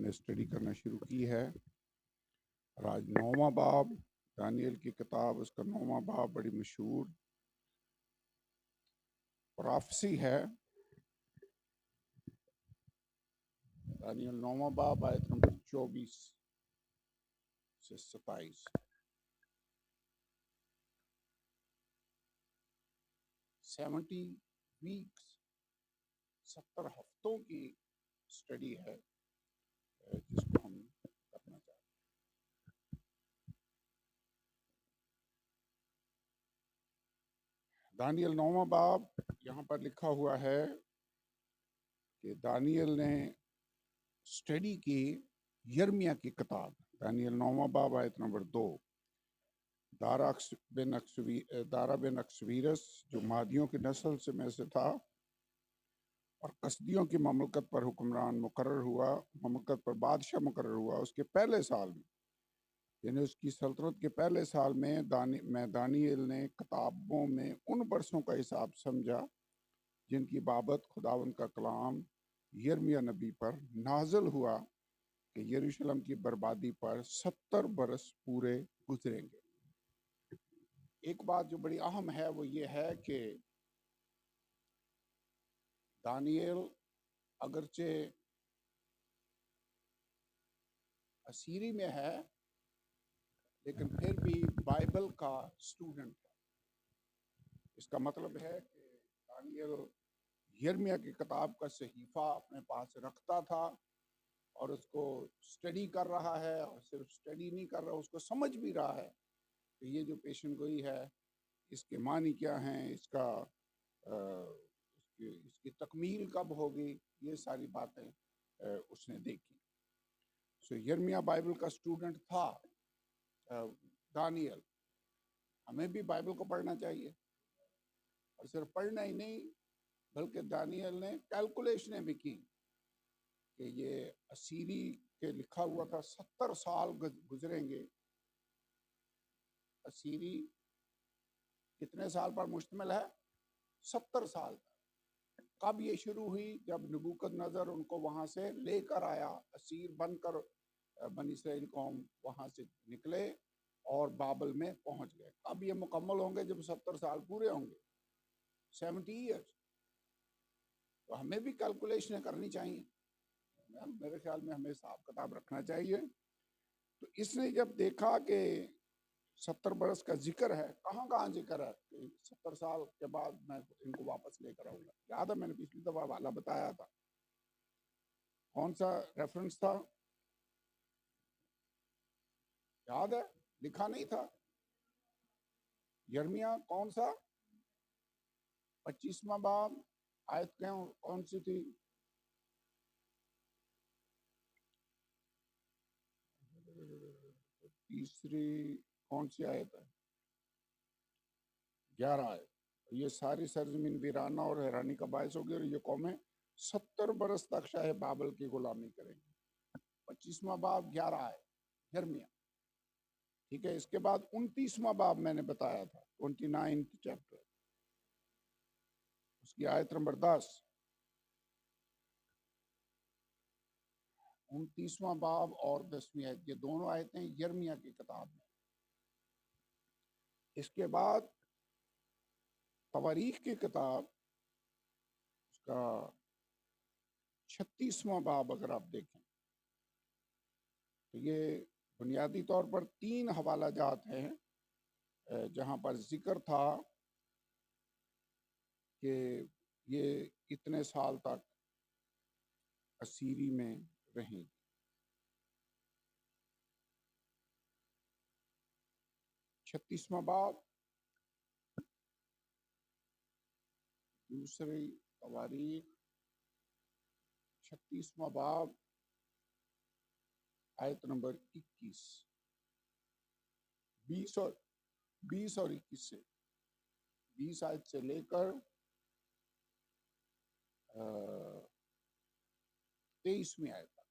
हमने स्टडी करना शुरू की है और आज 9वां बाब दानियल की किताब, उसका 9वां बाब बड़ी मशहूर प्रोफेसी है। दानियल 9वां बाब आयत नंबर 24 से 27। 70 वीक्स, 70 हफ्तों की स्टडी है जिसको हम करना चाहते हैं। दानियल 9वां बाब, यहाँ पर लिखा हुआ है कि दानियल ने स्टडी की यिर्मयाह की किताब। दानियल 9वां बाब आयत नंबर 2। दारा बिन अक्सवीरस जो मादियों की नस्ल से में से था और कसदियों की ममलकत पर हुक्मरान मुकर्रर हुआ, ममलकत पर बादशाह मुकर्रर हुआ, उसके पहले साल में, यानी उसकी सल्तनत के पहले साल में दानियल ने किताबों में उन बरसों का हिसाब समझा जिनकी बाबत खुदावंद का कलाम यिर्मयाह नबी पर नाज़िल हुआ कि यरूशलेम की बर्बादी पर 70 बरस पूरे गुजरेंगे। एक बात जो बड़ी अहम है वो ये है कि दानियल अगरचे असीरी में है लेकिन फिर भी बाइबल का स्टूडेंट है। इसका मतलब है कि दानियल यिर्मयाह की किताब का सहीफा अपने पास रखता था और उसको स्टडी कर रहा है, और सिर्फ स्टडी नहीं कर रहा, उसको समझ भी रहा है कि ये जो पेशन गोई है इसके मानी क्या हैं, इसकी तकमील कब होगी, ये सारी बातें उसने देखी। सो यिर्मयाह बाइबल का स्टूडेंट था। दानियल, हमें भी बाइबल को पढ़ना चाहिए, और सिर्फ पढ़ना ही नहीं बल्कि दानियल ने कैलकुलेशनें भी की कि ये असीरी के लिखा हुआ था 70 साल गुजरेंगे। असीरी कितने साल पर मुश्तमिल है? 70 साल। कब ये शुरू हुई? जब नबूकदनेस्सर उनको वहां से लेकर आया, असीर बनकर बनी इस्राएल कौम वहां से निकले और बाबल में पहुंच गए। अब ये मुकम्मल होंगे जब 70 साल पूरे होंगे, 70 ईयर्स। तो हमें भी कैलकुलेशन करनी चाहिए, मेरे ख्याल में हमें हिसाब किताब रखना चाहिए। तो इसने जब देखा कि 70 बरस का जिक्र है, कहाँ कहाँ जिक्र है कि 70 साल के बाद मैं इनको वापस लेकर आऊंगा। याद है मैंने पिछली दफा वाला बताया था, कौन सा रेफरेंस था याद है? लिखा नहीं था? यिर्मयाह कौन सा? 25वां बाब, आयत कौन सी थी? तीसरी कौन सी आयत है? 11 आयत। ये सारी सरजमीन वीराना और हैरानी का बायस होगी और ये कौमें 70 बरस तक शाह बाबल की गुलामी करेंगी। 25वां बाब 11 आयत यिर्मयाह, ठीक है। इसके बाद 29वां बाब मैंने बताया था, 29 चैप्टर, उसकी आयत नंबर 10। 29वां बाब और 10वीं आयत, ये दोनों आयतें यिर्मयाह की किताब में। इसके बाद तवारीख की किताब, उसका 36वां बाब अगर आप देखें तो ये बुनियादी तौर पर 3 हवाला जात हैं जहाँ पर जिक्र था कि ये इतने साल तक असीरी में रहेंगे। 36वां बाब, दूसरी तवारीख 36वां बाब, आयत नंबर 21, 20 और 21 से 20 आयत से लेकर 23वीं आयत तक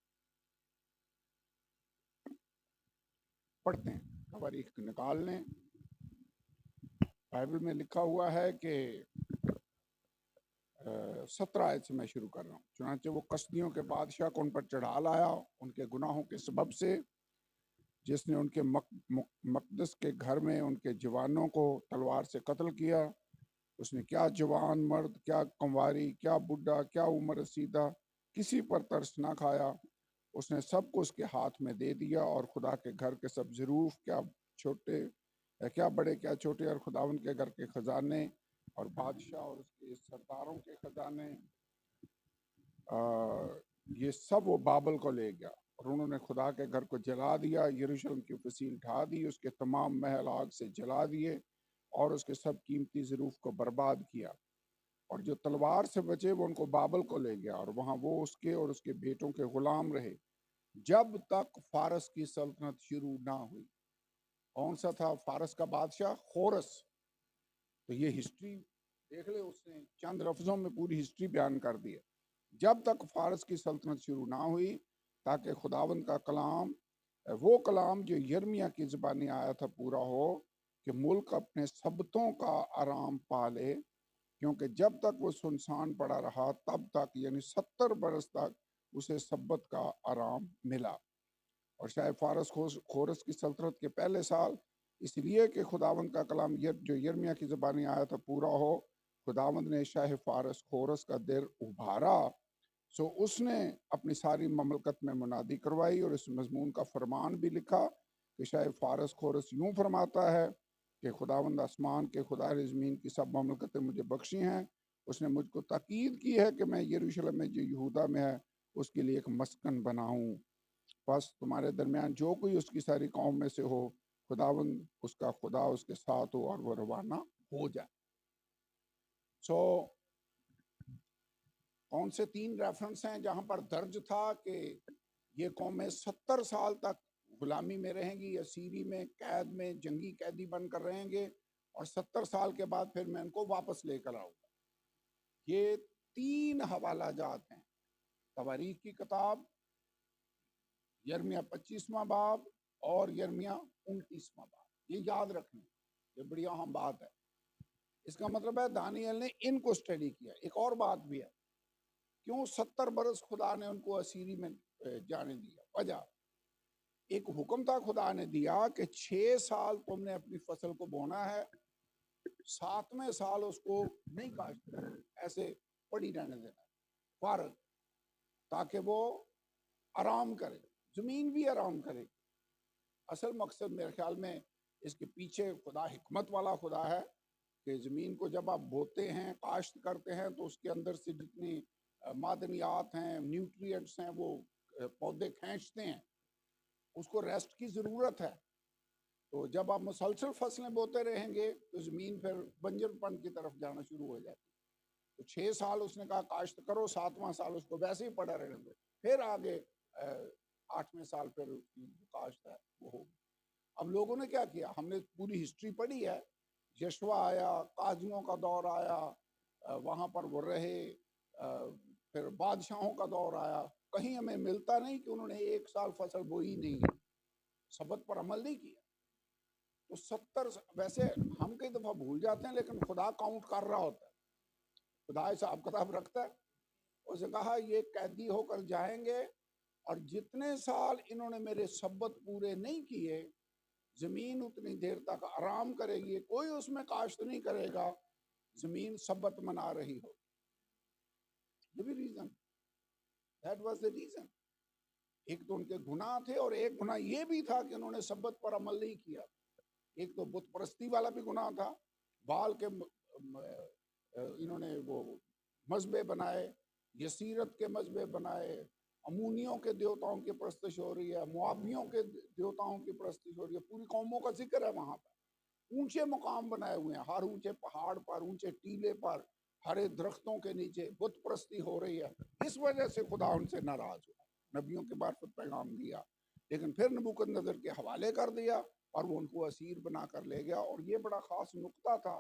पढ़ते हैं। तवारीख निकाल लें। बाइबल में लिखा हुआ है कि 17 आयत से मैं शुरू कर रहा हूँ। चुनांचे वो कसदियों के बादशाह को उन पर चढ़ा लाया उनके गुनाहों के सबब से, जिसने उनके मकदस के घर में उनके जवानों को तलवार से कत्ल किया। उसने क्या जवान मर्द, क्या कंवारी, क्या बुढ़ा, क्या उम्र रसीदा, किसी पर तरस ना खाया। उसने सबको उसके हाथ में दे दिया, और खुदा के घर के सब ज़रूफ, क्या छोटे क्या बड़े क्या छोटे, और खुदावन के घर के खजाने और बादशाह और उसके सरदारों के खजाने, ये सब वो बाबल को ले गया। और उन्होंने खुदा के घर को जला दिया, यरूशलेम की फसील ढा दी, उसके तमाम महल आग से जला दिए, और उसके सब कीमती ज़रूफ को बर्बाद किया। और जो तलवार से बचे वो उनको बाबल को ले गया, और वहाँ वो उसके और उसके बेटों के गुलाम रहे जब तक फारस की सल्तनत शुरू ना हुई। कौन सा था फारस का बादशाह? खोरस। तो ये हिस्ट्री देख ले, उसने चंद लफ्जों में पूरी हिस्ट्री बयान कर दी है। जब तक फारस की सल्तनत शुरू ना हुई, ताकि खुदावंद का कलाम, वो कलाम जो यिर्मयाह की ज़बानी आया था, पूरा हो कि मुल्क अपने सबतों का आराम पा ले। क्योंकि जब तक वो सुनसान पड़ा रहा, तब तक यानी 70 बरस तक उसे सब्बत का आराम मिला। और शायद फारस खोरस की सल्तनत के पहले साल, इसलिए कि खुदावंद का कलाम जो यिर्मयाह की ज़बानी आया था पूरा हो, खुदावंद ने शाह फारस खोरस का दिल उभारा। सो उसने अपनी सारी ममलकत में मुनादी करवाई, और इस मजमून का फरमान भी लिखा कि शाह फारस खोरस यूँ फरमाता है कि खुदावंद आसमान के खुदा ज़मीन की सब ममलकतें मुझे बख्शी हैं। उसने मुझको ताकीद की है कि मैं यरूशलेम में जो यहूदा में है उसके लिए एक मस्कन बनाऊं। बस तुम्हारे दरमियान जो कोई उसकी सारी कौम में से हो, खुदावंद उसका खुदा उसके साथ हो, और वो रवाना हो जाए। सो कौन से 3 रेफरेंस हैं जहां पर दर्ज था कि ये कौमें 70 साल तक गुलामी में रहेंगी, असीरी में कैद में जंगी कैदी बनकर रहेंगे, और 70 साल के बाद फिर मैं इनको वापस लेकर आऊंगा। ये 3 हवाला जात हैं। तवारीख की किताब, यिर्मयाह 25वां बाब और यिर्मयाह 29वां बाब। ये याद रखना, ये बड़ी अहम बात है। इसका मतलब है दानियल ने इनको स्टडी किया। एक और बात भी है, क्यों 70 बरस खुदा ने उनको असीरी में जाने दिया? वजह, एक हुक्म था खुदा ने दिया कि 6 साल तुमने अपनी फसल को बोना है, 7वें साल उसको नहीं काटना है, ऐसे पड़ी रहने देना, फारग, ताकि वो आराम करे, जमीन भी आराम करे। असल मकसद मेरे ख्याल में इसके पीछे खुदा हिकमत वाला खुदा है कि ज़मीन को जब आप बोते हैं, काश्त करते हैं, तो उसके अंदर से जितनी मादनियात हैं, न्यूट्रिएंट्स हैं, वो पौधे खींचते हैं, उसको रेस्ट की ज़रूरत है। तो जब आप मुसलसल फसलें बोते रहेंगे तो ज़मीन फिर बंजरपन की तरफ जाना शुरू हो जाती है। तो 6 साल उसने कहा काश्त करो, 7वां साल उसको वैसे ही पड़ा रहने दो, फिर आगे 8वें साल फिर उसकी काश्त है वो होगी। अब लोगों ने क्या किया? हमने पूरी हिस्ट्री पढ़ी है। यशवा आया, काजियों का दौर आया, वहाँ पर वो रहे, फिर बादशाहों का दौर आया। कहीं हमें मिलता नहीं कि उन्होंने 1 साल फसल बोई नहीं, सबत पर अमल नहीं किया। तो 70, वैसे हम कई दफ़ा भूल जाते हैं, लेकिन खुदा काउंट कर रहा होता है, खुदा हिसाब किताब रखता है। उसने कहा ये कैदी होकर जाएंगे, और जितने साल इन्होंने मेरे सबत पूरे नहीं किए, जमीन उतनी देर तक आराम करेगी, कोई उसमें काश्त नहीं करेगा, जमीन सबत मना रही हो। ये भी reason, that was the reason. एक तो उनके गुनाह थे, और एक गुनाह ये भी था कि उन्होंने सबत पर अमल नहीं किया। एक तो बुत परस्ती वाला भी गुनाह था, बाल के इन्होंने वो मजबे बनाए, यसीरत के मजबे बनाए, अमूनियों के देवताओं की परस्तिश हो रही है, मुआबियों के देवताओं की परस्तिश हो रही है, पूरी कौमों का जिक्र है वहां पर। ऊंचे मुकाम बनाए हुए हैं, हर ऊंचे पहाड़ पर, ऊंचे टीले पर, हरे दरख्तों के नीचे बुत परस्ती हो रही है। इस वजह से खुदा उनसे नाराज हुआ, नबियों के मार्फत पैगाम दिया, लेकिन फिर नबूकदनेस्सर के हवाले कर दिया, और वो उनको असीर बना कर ले गया। और ये बड़ा खास नुक्ता था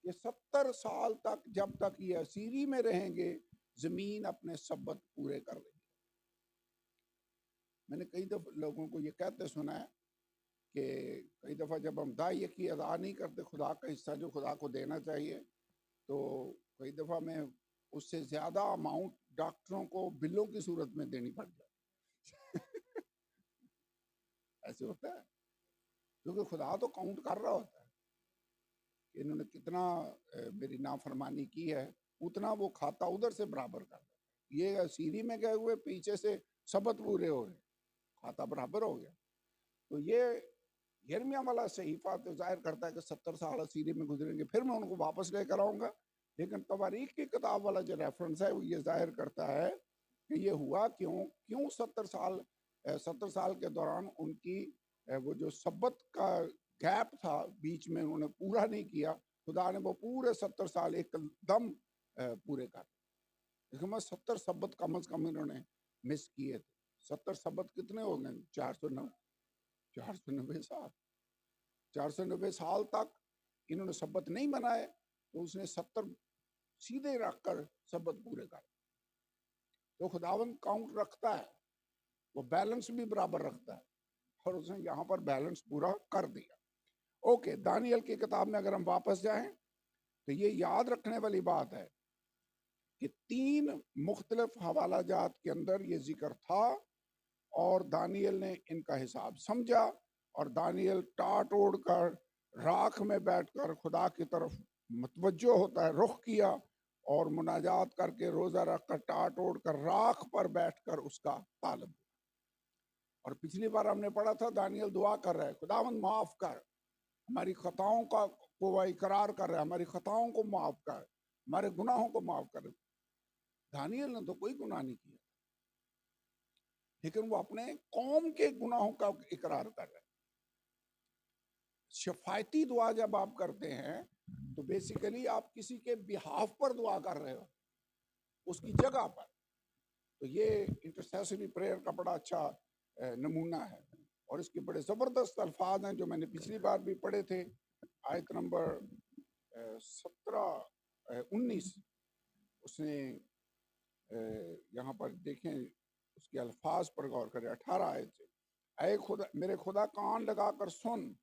कि 70 साल तक जब तक ये असीरी में रहेंगे, जमीन अपने सबत पूरे कर लेगी। मैंने कई दफा लोगों को ये कहते सुना है कि कई दफ़ा जब हम दाई की अदा नहीं करते खुदा का हिस्सा जो खुदा को देना चाहिए, तो कई दफ़ा मैं उससे ज्यादा अमाउंट डॉक्टरों को बिलों की सूरत में देनी पड़ जाए। ऐसे होता है, क्योंकि खुदा तो काउंट कर रहा होता है कि इन्होंने कितना मेरी नाफरमानी की है, उतना वो खाता उधर से बराबर कर देता है। ये सीरी में गए हुए पीछे से सबत पूरे हो रहे, खाता बराबर हो गया। तो ये यिर्मयाह वाला सहीफा तो जाहिर करता है कि 70 साल असीरी में गुजरेंगे, फिर मैं उनको वापस लेकर आऊंगा। लेकिन तवारीख की किताब वाला जो रेफरेंस है वो ये जाहिर करता है कि ये हुआ क्यों 70 साल के दौरान उनकी वो जो सब्बत का गैप था बीच में उन्होंने पूरा नहीं किया। खुदा ने वो पूरे 70 साल एकदम पूरे कर, इसमें 70 सब्बत कम से कम इन्होंने मिस किए थे। 70 सब्बत कितने हो गए? 490 साल। 490 साल तक इन्होंने सब्बत नहीं मनाए, तो उसने 70 सीधे रखकर सब्बत पूरे कर। तो खुदावन काउंट रखता है, वो बैलेंस भी बराबर रखता है, और उसने यहाँ पर बैलेंस पूरा कर दिया। ओके, दानियल की किताब में अगर हम वापस जाएं तो ये याद रखने वाली बात है कि 3 मुख्तलिफ हवाला जात के अंदर ये जिक्र था, और दानियल ने इनका हिसाब समझा, और दानियल टाट ओढ़ कर राख में बैठकर खुदा की तरफ मतवज्जो होता है, रुख किया, और मुनाजात करके रोजा रखकर टाट ओढ़ कर राख पर बैठकर उसका तालब। और पिछली बार हमने पढ़ा था दानियल दुआ कर रहा है, खुदावंद माफ कर, हमारी खताओं का को वह इकरार कर रहा है, हमारी खताओं को माफ कर, हमारे गुनाहों को माफ कर। दानियल ने तो कोई गुनाह नहीं किया, लेकिन वो अपने कौम के गुनाहों का इकरार कर रहे हैं। शफायती दुआ जब आप करते हैं तो बेसिकली आप किसी के बिहाफ पर दुआ कर रहे हो, उसकी जगह पर। तो ये इंटरसेसरी प्रेयर का बड़ा अच्छा नमूना है, और इसके बड़े ज़बरदस्त अल्फाज हैं जो मैंने पिछली बार भी पढ़े थे। आयत नंबर 17-19 उसने यहाँ पर देखें, उसके अल्फाज पर गौर करें। 18 आयत से, ऐ खुदा मेरे खुदा कान लगाकर सुन,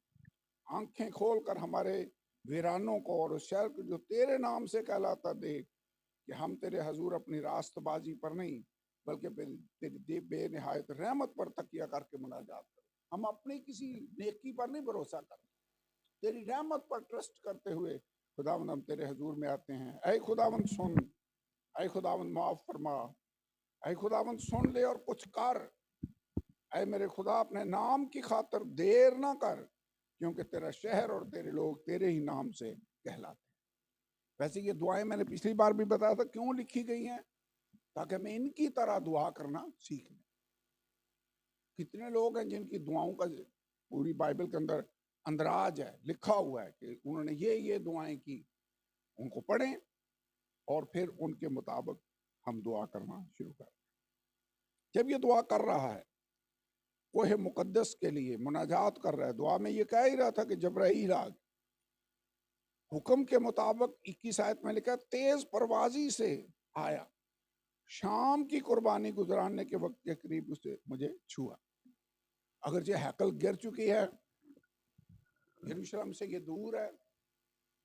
आंखें खोलकर हमारे वीरानों को और उस शहर को जो तेरे नाम से कहलाता देख, कि हम तेरे हजूर अपनी रास्तबाजी पर नहीं बल्कि तेरी बेनिहायत रहमत पर तकिया करके मुनाजात करें। हम अपनी किसी नेकी पर नहीं भरोसा करते, तेरी रहमत पर ट्रस्ट करते हुए खुदावंद हम तेरे हजूर में आते हैं। ऐ खुदावंद सुन, ऐ खुदावंद माफ फरमा, ऐ खुदावंद सुन ले और कुछ कर। ऐ मेरे खुदा अपने नाम की खातिर देर ना कर, क्योंकि तेरा शहर और तेरे लोग तेरे ही नाम से कहलाते हैं। वैसे ये दुआएं मैंने पिछली बार भी बताया था क्यों लिखी गई हैं, ताकि मैं इनकी तरह दुआ करना सीख लें। कितने लोग हैं जिनकी दुआओं का पूरी बाइबल के अंदर अंदराज है, लिखा हुआ है कि उन्होंने ये दुआएं की, उनको पढ़ें और फिर उनके मुताबिक हम दुआ करना शुरू करें। जब ये दुआ कर रहा है, कोहे मुकद्दस के लिए मुनाजात कर रहा है, दुआ में ये कह ही रहा था कि जबराईल आ गया, हुक्म के मुताबिक 21 आयत में लिखा, तेज परवाजी से आया, शाम की कुर्बानी गुजराने के वक्त के करीब उसे मुझे छुआ। अगर ये हैकल गिर चुकी है, यरूशलेम से ये दूर है,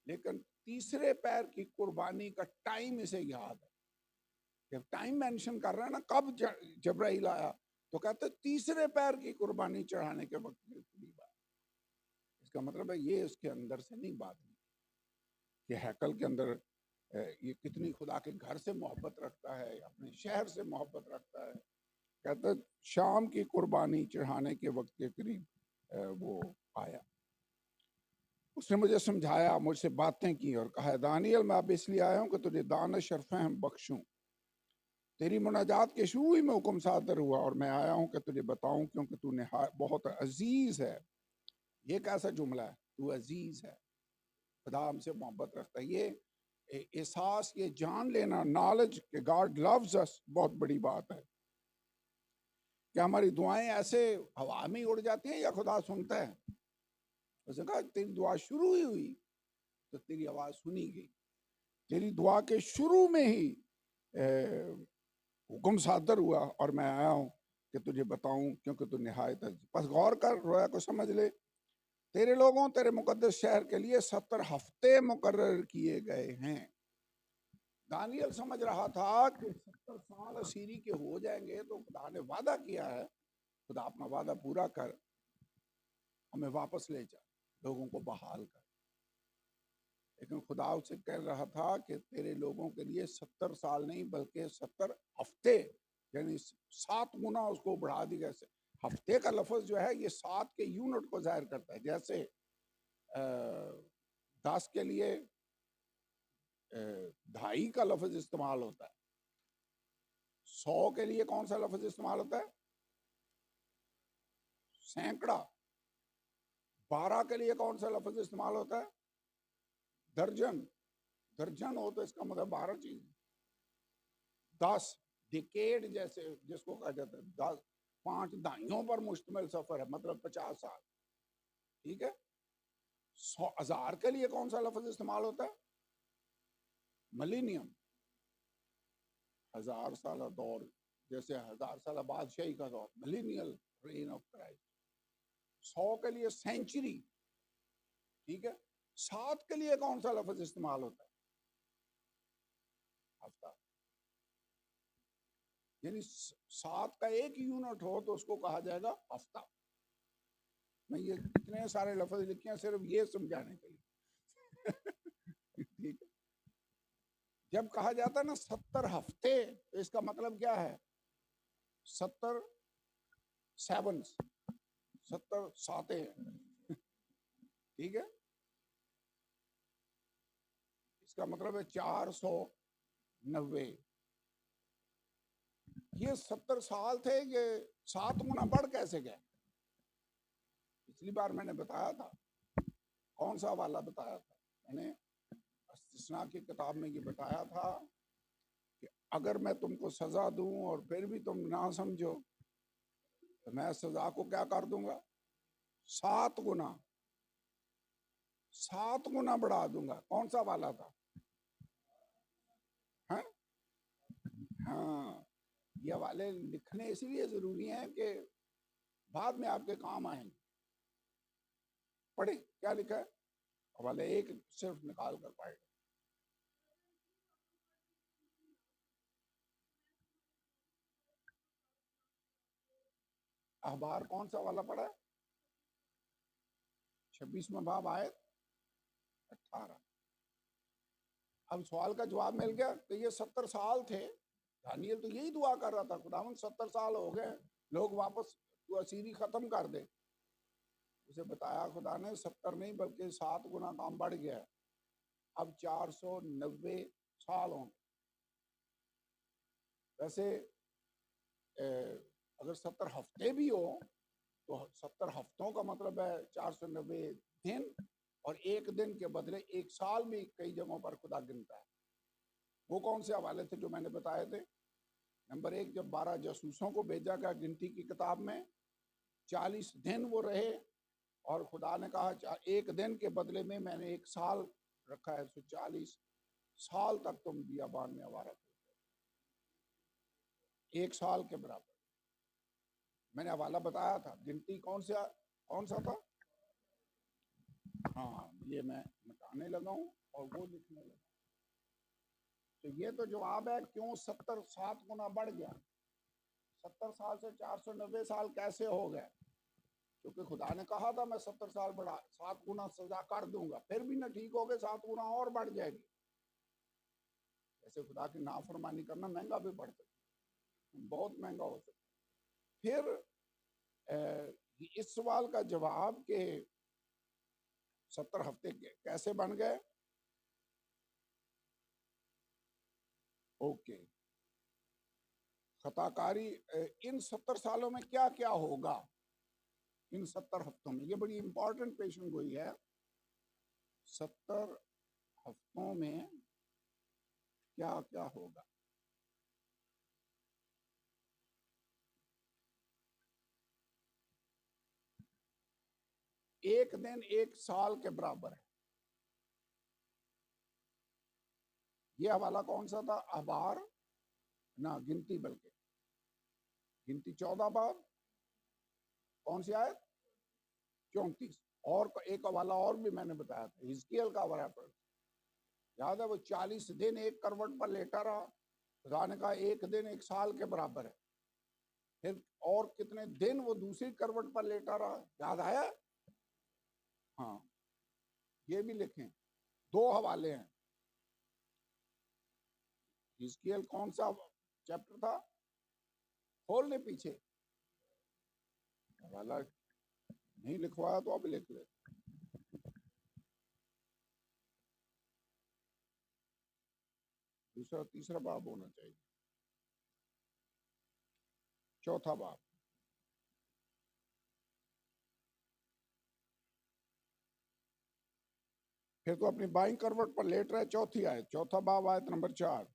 लेकिन तीसरे पैर की कुर्बानी का टाइम इसे याद है। जब टाइम मेंशन कर रहा है ना, कब जबराइल आया, तो कहते तीसरे पैर की कुर्बानी चढ़ाने के वक्त के करीब आया। इसका मतलब है ये उसके अंदर से नहीं बात नहीं कि हैकल के अंदर ये कितनी खुदा के घर से मोहब्बत रखता है, अपने शहर से मोहब्बत रखता है। कहते शाम की कुर्बानी चढ़ाने के वक्त के करीब वो आया। उसने मुझे समझाया, मुझसे बातें की और कहा, दानियल मैं अब इसलिए आया हूँ कि तुझे दानिश और फहम बख्शूं। तेरी मुनाजात के शुरू ही में हुक्म सादर हुआ और मैं आया हूँ कि तुझे बताऊं, क्योंकि तू बहुत अजीज है। ये कैसा जुमला है, तू अजीज है, खुदा हमसे मोहब्बत रखता है। ये एहसास, ये जान लेना, नॉलेज कि गॉड लव्स अस, बहुत बड़ी बात है। क्या हमारी दुआएं ऐसे हवा में उड़ जाती हैं या खुदा सुनता है? उसने कहा तेरी दुआ शुरू ही हुई तो तेरी आवाज सुनी गई। तेरी दुआ के शुरू में ही हुक्म सादर हुआ और मैं आया हूं कि तुझे बताऊं, क्योंकि तू निहायत है। बस गौर कर, रोया को समझ ले। तेरे लोगों, तेरे मुकद्दस शहर के लिए 70 हफ्ते मुकर्रर किए गए हैं। दानियल समझ रहा था कि 70 साल असीरी के हो जाएंगे तो खुदा ने वादा किया है, खुदा अपना वादा पूरा कर हमें वापस ले जा, लोगों को बहाल कर। लेकिन खुदा उससे कह रहा था कि तेरे लोगों के लिए 70 साल नहीं बल्कि 70 हफ्ते, यानी 7 गुना उसको बढ़ा दी। जैसे हफ्ते का लफ्ज जो है ये 7 के यूनिट को जाहिर करता है। जैसे 10 के लिए 2.5 का लफ्ज इस्तेमाल होता है, 100 के लिए कौन सा लफ्ज इस्तेमाल होता है? सैकड़ा। 12 के लिए कौन सा लफ्ज इस्तेमाल होता है? दर्जन। दर्जन हो तो इसका मतलब 12 चीज। 10 डिकेड जैसे जिसको कहा जाता है, 10 5 दहाइयों पर मुश्तमिल सफर है, मतलब 50 साल। ठीक है। 100,000 के लिए कौन सा लफ्ज इस्तेमाल होता है? मिलेनियम। 1000 साल दौर, जैसे 1000 साल बादशाही का दौर, मिलेनियल रेन ऑफ क्राइस्ट। 100 के लिए सेंचुरी। ठीक है। 7 के लिए कौन सा लफ्ज इस्तेमाल होता है? हफ्ता। यानी 7 का एक यूनिट हो तो उसको कहा जाएगा हफ्ता। मैं ये इतने सारे लफ्ज लिखे हैं सिर्फ ये समझाने के लिए। ठीक है। जब कहा जाता है ना 70 हफ्ते, तो इसका मतलब क्या है? 70 सेवन्स, 70 साते हैं। ठीक है। इसका मतलब है 490। ये 70 साल थे, ये 7 गुना बढ़ कैसे गए? पिछली बार मैंने बताया था, कौन सा वाला बताया था? मैंने इस्तिस्ना की किताब में ये बताया था कि अगर मैं तुमको सजा दूं और फिर भी तुम ना समझो तो मैं सजा को क्या कर दूंगा? 7 गुना, 7 गुना बढ़ा दूंगा। कौन सा वाला था? हाँ हाँ, ये वाले लिखने इसलिए जरूरी हैं कि बाद में आपके काम आएंगे। पढ़े क्या लिखा है? हवाले 1 सिर्फ निकाल कर पढ़े। अखबार कौन सा वाला पढ़ा है? 26वां बाब आयत 18। अब सवाल का जवाब मिल गया कि ये 70 साल थे। दानियल तो यही दुआ कर रहा था, खुदावन 70 साल हो गए, लोग वापस तू असीरी खत्म कर दे। उसे बताया खुदा ने 70 नहीं बल्कि 7 गुना काम बढ़ गया है, अब 490 साल होंगे। वैसे अगर 70 हफ्ते भी हो तो 70 हफ्तों का मतलब है 490 दिन, और एक दिन के बदले एक साल भी कई जगहों पर खुदा गिनता है। वो कौन से हवाले थे जो मैंने बताए थे? नंबर 1, जब 12 जासूसों को भेजा गया गिनती की किताब में, 40 दिन वो रहे और खुदा ने कहा एक दिन के बदले में मैंने एक साल रखा है, तो 40 साल तक तुम बियाबान में आवारा थे, एक साल के बराबर। मैंने हवाला बताया था, गिनती कौन सा था? हाँ, ये मैं मिटाने लगा हूँ और वो लिखने लगा। तो ये तो जवाब है क्यों 70 7 गुना बढ़ गया। 70 साल से 490 साल कैसे हो गए? क्योंकि खुदा ने कहा था मैं 70 साल बढ़ा 7 गुना सजा कर दूंगा, फिर भी ना ठीक हो गए, 7 गुना और बढ़ जाएगी। ऐसे खुदा की नाफरमानी करना महंगा भी पड़ सकता है, बहुत महंगा हो सकता है। फिर इस सवाल का जवाब के 70 हफ्ते कैसे बन गए? ओके, खताकारी इन 70 सालों में क्या क्या होगा? इन 70 हफ्तों में, ये बड़ी इंपॉर्टेंट पेशन गोई है। 70 हफ्तों में क्या क्या होगा? एक दिन एक साल के बराबर है। ये हवाला कौन सा था? अखबार ना, गिनती, बल्कि गिनती 14 बाब, कौन सी आयत? 34। और एक हवाला और भी मैंने बताया था, हिजकियल का हवाला पर याद है वो 40 दिन एक करवट पर लेटा रहा, खुदा ने कहा एक दिन 1 साल के बराबर है। फिर और कितने दिन वो दूसरी करवट पर लेटा रहा, याद आया? हाँ, ये भी लिखें, 2 हवाले हैं। हिजकिय्याल कौन सा चैप्टर था? खोल ले पीछे, हवाला नहीं लिखवाया तो अब लिख ले। दूसरा तीसरा बाब होना चाहिए, चौथा बाब। फिर तो अपनी बाईं करवट पर लेट रहे, चौथी आयत, चौथा बाब आयत नंबर 4।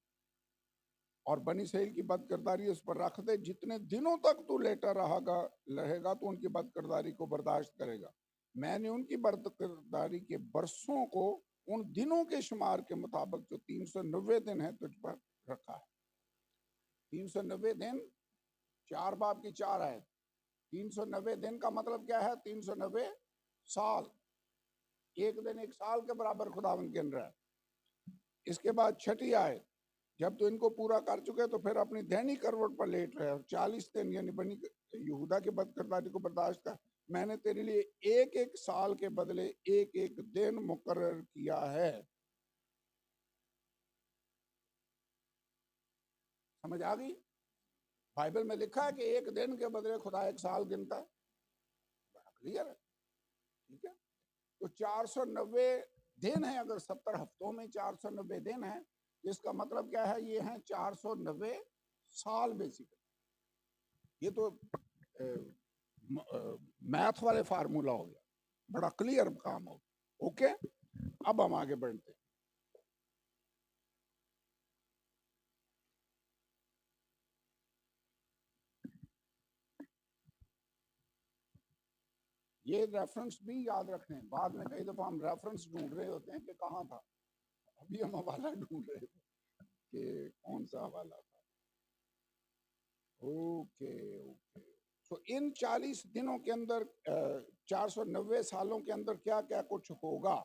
और बनी इसराइल की बदकिरदारी उस पर रख दे, जितने दिनों तक तू लेटा रहेगा तो उनकी बदकिरदारी को बर्दाश्त करेगा। मैंने उनकी बदकिरदारी के बरसों को उन दिनों के शुमार के मुताबिक जो 390 दिन है तुझ पर रखा है। 390 दिन, 4 बाब की 4 आयत। 390 दिन का मतलब क्या है? 390 साल। एक दिन 1 साल के बराबर खुदावंद गिन रहा है। इसके बाद छठी आयत, जब तो इनको पूरा कर चुके तो फिर अपनी दैनिक करवट पर लेट रहे और 40 दिन यानी बनी यहूदा के बदकिरदारी को बर्दाश्त कर। मैंने तेरे लिए एक एक साल के बदले एक एक दिन मुकर्रर किया है। समझ आ गई? बाइबल में लिखा है कि एक दिन के बदले खुदा 1 साल गिनता है। बड़ा क्लियर है, ठीक है? तो 490 दिन है, अगर 70 हफ्तों में 490 दिन है, इसका मतलब क्या है? ये है 490 साल बेसिकली। ये तो मैथ वाले फार्मूला हो गया, बड़ा क्लियर काम हो गया। ओके, अब हम आगे बढ़ते हैं। ये रेफरेंस भी याद रखने, बाद में कई दफा हम रेफरेंस ढूंढ रहे होते हैं कि कहाँ था, अभी हम हवाला ढूंढ रहे थे कि कौन सा हवाला था। ओके ओके, तो इन 40 दिनों के अंदर 490 सालों के अंदर क्या क्या कुछ होगा?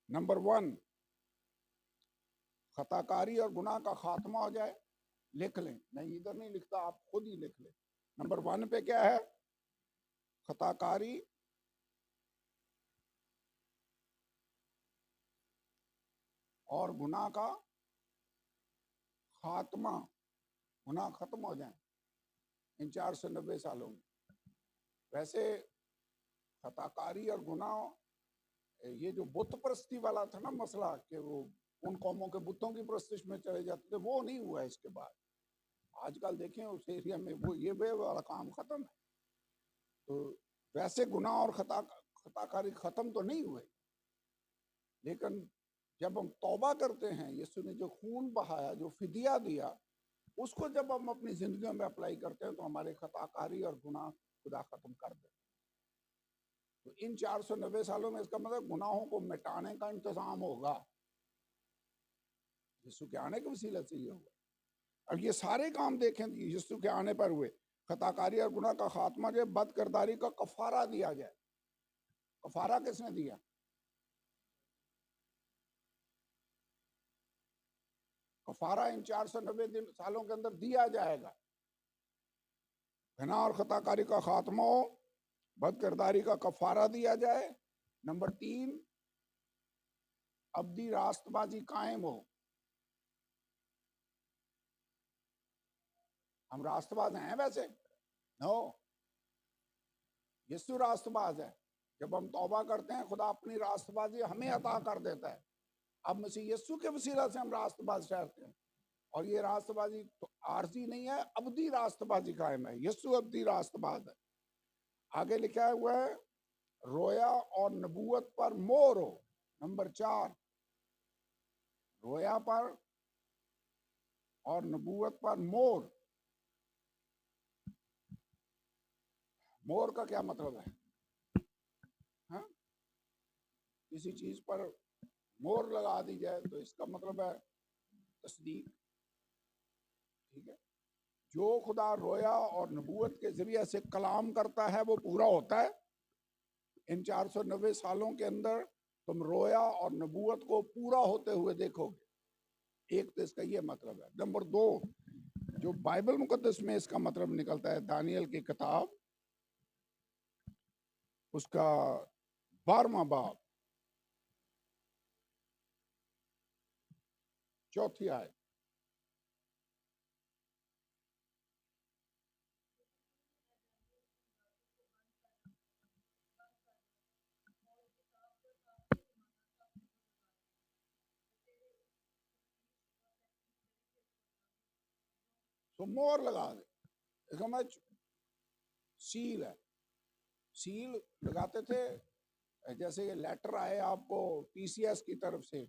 नंबर 1, खताकारी और गुनाह का खात्मा हो जाए। लिख लें, नहीं इधर नहीं लिखता, आप खुद ही लिख लें। नंबर 1 पे क्या है? खताकारी और गुनाह का खात्मा, गुनाह खत्म हो जाए इन 490 सालों में। वैसे खताकारी और गुनाह, ये जो बुत परस्ती वाला था ना मसला, कि वो उन कौमों के बुतों की परस्तिश में चले जाते थे, वो नहीं हुआ इसके बाद। आजकल देखें उस एरिया में वो ये वाला काम खत्म है। तो वैसे गुनाह और खताकारी खत्म तो नहीं हुए, लेकिन जब हम तौबा करते हैं, यीशु ने जो खून बहाया, जो फिदिया दिया, उसको जब हम अपनी जिंदगियों में अप्लाई करते हैं तो हमारे खताकारी और गुनाह खुदा खत्म कर देते। तो इन 490 सालों में इसका मतलब गुनाहों को मिटाने का इंतजाम होगा, यीशु के आने के वसीले से ये हुआ। अब ये सारे काम देखें यीशु के आने पर हुए, खताकारी और गुनाह का खात्मा जो, बदकिरदारी का कफारा दिया जाए। कफारा किसने दिया? कफारा इन 490 दिन सालों के अंदर दिया जाएगा। गुनाह और खताकारी का खात्मा हो, बदकिरदारी का कफारा दिया जाए। नंबर 3, अब्दी रास्तबाजी कायम हो। हम रास्तबाज हैं वैसे? नो, यीशु रास्तबाज है। जब हम तौबा करते हैं, खुदा अपनी रास्तबाजी हमें अता कर देता है। अब मसीह यीशु के वसीला से हम रास्तबाज ठहरते हैं, और ये रास्तबाजी तो आरजी नहीं है, अब्दी रास्तबाजी कायम है। यीशु अब्दी रास्तबाज है। आगे लिखा हुआ है, रोया और नबूवत पर मोर हो। नंबर 4, रोया पर और नबूवत पर मोर। मोर का क्या मतलब है? हाँ? किसी चीज पर मोर लगा दी जाए तो इसका मतलब है तस्दीक, ठीक है? जो खुदा रोया और नबूवत के जरिए से कलाम करता है वो पूरा होता है। इन 490 सालों के अंदर तुम रोया और नबूवत को पूरा होते हुए देखोगे। एक तो इसका ये मतलब है। नंबर दो, जो बाइबल मुकद्दस में इसका मतलब निकलता है, दानियल की किताब उसका 12वां बाब 4थी आयत। तो मोहर लगा दे, इसका मतलब सील है। सील लगाते थे, जैसे ये लेटर आए आपको टीसीएस की तरफ से,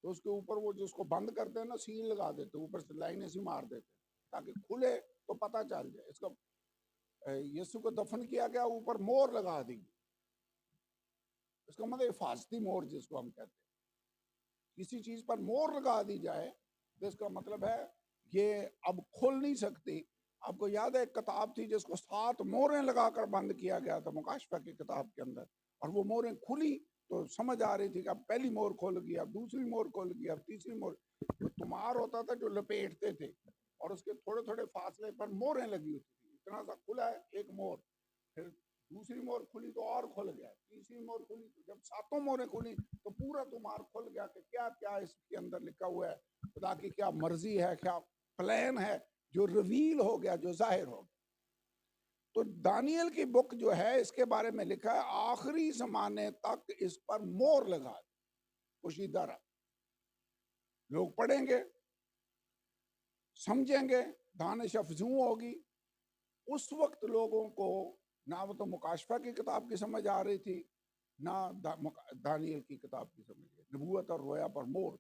तो उसके ऊपर वो जिसको बंद करते हैं ना, सील लगा देते, ऊपर से लाइन ऐसी मार देते ताकि खुले तो पता चल जाए। इसका यीशु को दफन किया गया, ऊपर मोहर लगा दी। इसका मतलब हिफाजती मोहर जिसको हम कहते हैं, किसी चीज पर मोहर लगा दी जाए तो इसका मतलब है ये अब खुल नहीं सकती। आपको याद है एक किताब थी जिसको 7 मोहरें लगाकर बंद किया गया था मुकाशफा की किताब के अंदर, और वो मोहरें खुली तो समझ आ रही थी कि अब पहली मोहर खोल गई, अब दूसरी मोहर खोल गई, अब तीसरी मोहर। तो तुम्हार होता था जो लपेटते थे, और उसके थोड़े थोड़े फासले पर मोहरें लगी होती थी। इतना सा खुला है एक मोहर, फिर दूसरी मोहर खुली तो और खुल गया, तीसरी मोहर खुली तो जब 7 मोहरें खुली तो पूरा तुम्हार खुल गया कि क्या क्या इसके अंदर लिखा हुआ है, खुदा की क्या मर्जी है, क्या प्लान है, जो रिवील हो गया, जो जाहिर हो गया। तो दानियल की बुक जो है इसके बारे में लिखा है आखिरी जमाने तक इस पर मोहर लगा दे, पोशीदा रहा। लोग पढ़ेंगे, समझेंगे, दानिश अफजू होगी। उस वक्त लोगों को ना वो तो मुकाशफा की किताब की समझ आ रही थी, ना दानियल की किताब की समझ, नबूवत और रोया पर मोहर।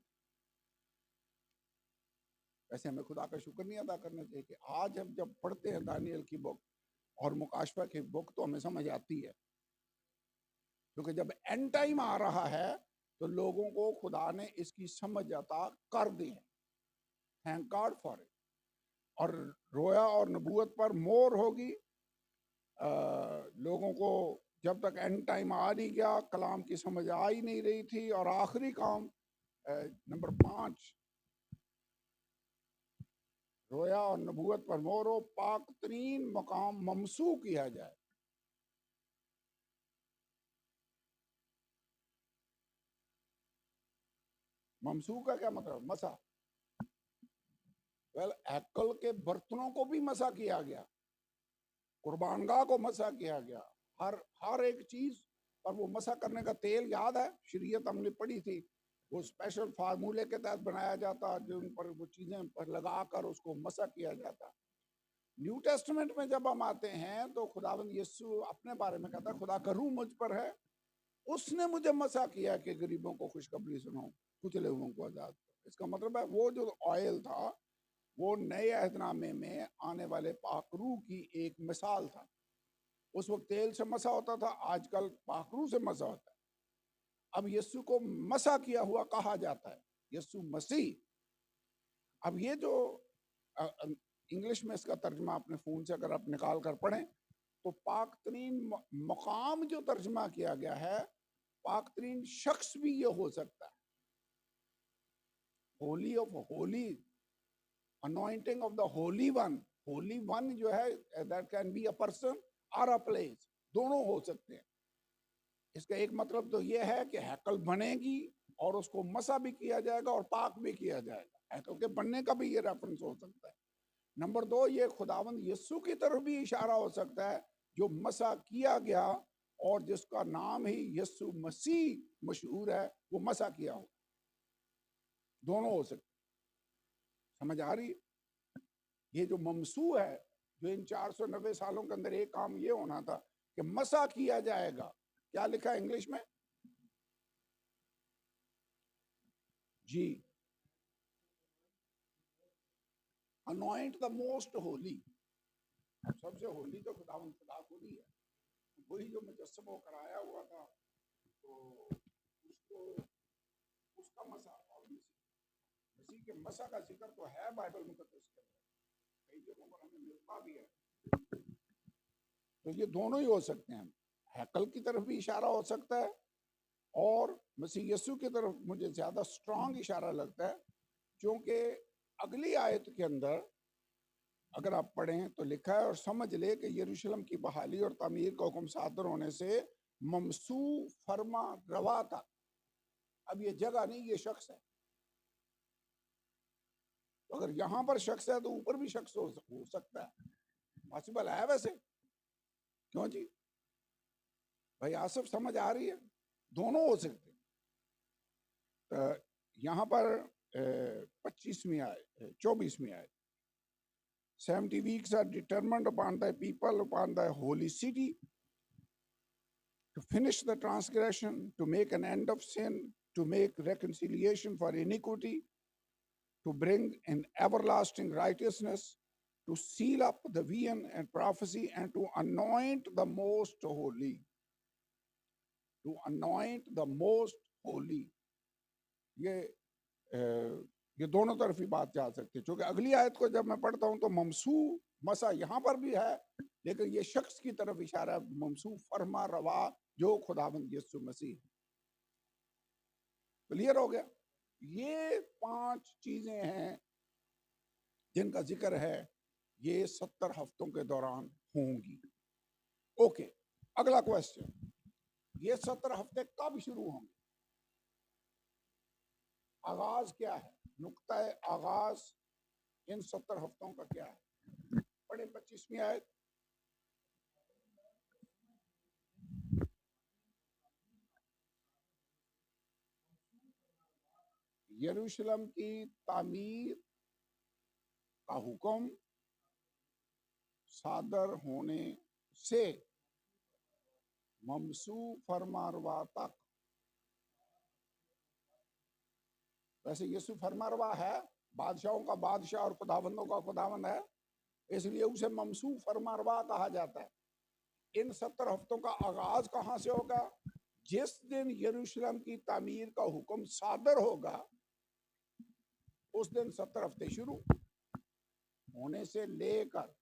वैसे हमें खुदा का शुक्र नहीं अदा करना चाहिए कि आज हम जब पढ़ते हैं दानियल की बुक और मुकाशफा की बुक तो हमें समझ आती है, क्योंकि जब एंड टाइम आ रहा है तो लोगों को खुदा ने इसकी समझ अता कर दी है। Thank God for it. और रोया और नबूवत पर मोहर होगी। लोगों को जब तक एंड टाइम आ नहीं गया कलाम की समझ आ ही नहीं रही थी। और आखिरी काम नंबर 5, रोया और नबूवत पर मोहर हो, पाक तरीन मकाम ममसू किया जाए। ममसू का क्या मतलब? मसा। वेल, हैकल के बर्तनों को भी मसा किया गया, कुर्बानगाह को मसा किया गया, हर एक चीज पर वो मसा करने का तेल याद है, शरीयत हमने पढ़ी थी, वो स्पेशल फार्मूले के तहत बनाया जाता, जिन पर वो चीजें पर लगाकर उसको मसा किया जाता। न्यू टेस्टमेंट में जब हम आते हैं तो खुदावंद यीशु अपने बारे में कहता है, खुदा का रूह मुझ पर है, उसने मुझे मसा किया कि गरीबों को खुशखबरी सुनाऊं, कुचले हुओं को आजाद करूं। इसका मतलब है वो जो ऑयल था वो नए अहदनामे में आने वाले पाकरू की एक मिसाल था। उस वक्त तेल से मसा होता था, आजकल पाखरू से मसा होता है। अब यीशु को मसा किया हुआ कहा जाता है, यीशु मसीह। अब ये जो इंग्लिश में इसका तर्जमा अपने फोन से अगर आप निकाल कर पढ़ें तो पाक तरीन मकाम जो तर्जमा किया गया है, पाक तरीन शख्स भी ये हो सकता है। Holi of Holi, anointing of the Holi one. Holi one जो है that can be a person और अ प्लेस, दोनों हो सकते हैं। इसका एक मतलब तो यह है कि हैकल बनेगी और उसको मसा भी किया जाएगा और पाक भी किया जाएगा। हैकल के बनने का भी ये रेफरेंस हो सकता है। नंबर 2, ये खुदावंद यीशु की तरफ भी इशारा हो सकता है जो मसा किया गया और जिसका नाम ही यीशु मसीह मशहूर है, वो मसा किया हो। दोनों हो सकते। समझ आ रही? ये जो ममसू है, जो इन 490 सालों के अंदर एक काम ये होना था कि मसा किया जाएगा। क्या लिखा है इंग्लिश में? जी, अनॉइंट द मोस्ट होली। सबसे होली तो खुदावंद खुदा खुद ही है, वही जो मुजस्सम कराया हुआ था, तो उसको उसका मसा। और मसीह के मसा का जिक्र तो है बाइबल मुकद्दस के अंदर, कई जगहों पर हमें मिलता भी है। तो ये दोनों ही हो सकते हैं। हैकल की तरफ भी इशारा हो सकता है और मसीह यीशु की तरफ मुझे ज्यादा स्ट्रांग इशारा लगता है, क्योंकि अगली आयत के अंदर अगर आप पढ़ें तो लिखा है, और समझ ले कि यरूशलेम की बहाली और तामीर का हुक्म सादर होने से ममसू फरमा रवा था। अब ये जगह नहीं, ये शख्स है। तो अगर यहां पर शख्स है तो ऊपर भी शख्स हो सकता है, पॉसिबल है वैसे। क्यों जी भाई आसिफ, समझ आ रही है? दोनों हो सकते हैं। तो यहां पर 25वीं आयत 24वीं आयत, 70 weeks are determined upon thy people, upon thy holy city, to finish the transgression, to make an end of sin, to make reconciliation for iniquity, to bring in everlasting righteousness, to seal up the vision and prophecy, and to anoint the most holy. To anoint the most holy. ये दोनों तरफ ही बात जा सकती है, क्योंकि अगली आयत को जब मैं पढ़ता हूं तो ममसू मसा यहां पर भी है, लेकिन ये शख्स की तरफ इशारा है, ममसू फरमा रवा जो खुदाबंद यीशु मसीह। क्लियर हो गया? ये 5 चीजें हैं जिनका जिक्र है, ये 70 हफ्तों के दौरान होंगी। ओके, अगला क्वेश्चन, ये 70 हफ्ते कब शुरू होंगे? आगाज क्या है? नुक्ता आगाज इन 70 हफ्तों का क्या है? पढ़े 25वीं आयत। यरूशलेम की तामीर का हुक्म सादर होने से ममसू फरमारवा तक। वैसे यीशु फरमारवा है, बादशाहों का बादशाह और खुदाबंदों का खुदाबंद है, इसलिए उसे ममसू फरमारवा कहा जाता है। इन 70 हफ्तों का आगाज कहां से होगा? जिस दिन यरूशलेम की तामीर का हुक्म सादर होगा उस दिन 70 हफ्ते शुरू होने से लेकर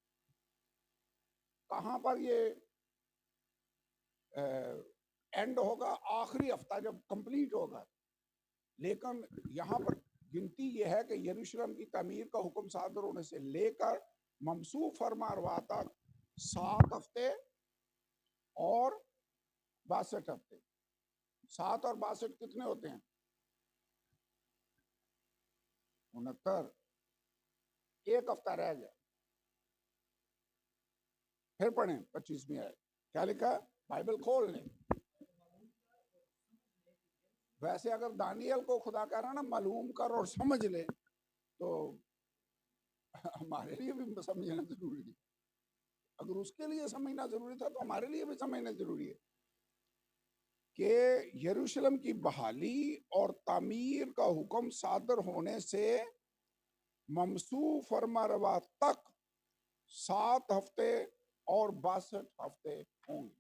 कहां पर ये एंड होगा? आखिरी हफ्ता जब कंप्लीट होगा। लेकिन यहां पर गिनती यह है कि यरूशलेम की तामीर का हुक्म सादर होने से लेकर ममसू फरमारवा तक 7 हफ्ते और 62 हफ्ते। 7 और 62 कितने होते हैं? 69। एक हफ्ता रह गया। फिर पढ़ें 25वीं आयत, क्या लिखा? बाइबल खोल लें। वैसे अगर दानियल को खुदा कह रहा ना मालूम कर और समझ ले, तो हमारे लिए भी समझना जरूरी है। अगर उसके लिए समझना जरूरी था तो हमारे लिए भी समझना जरूरी है कि यरूशलेम की बहाली और तामीर का हुक्म सादर होने से ममसू फरमारवा तक 7 हफ्ते और 62 हफ्ते होंगे।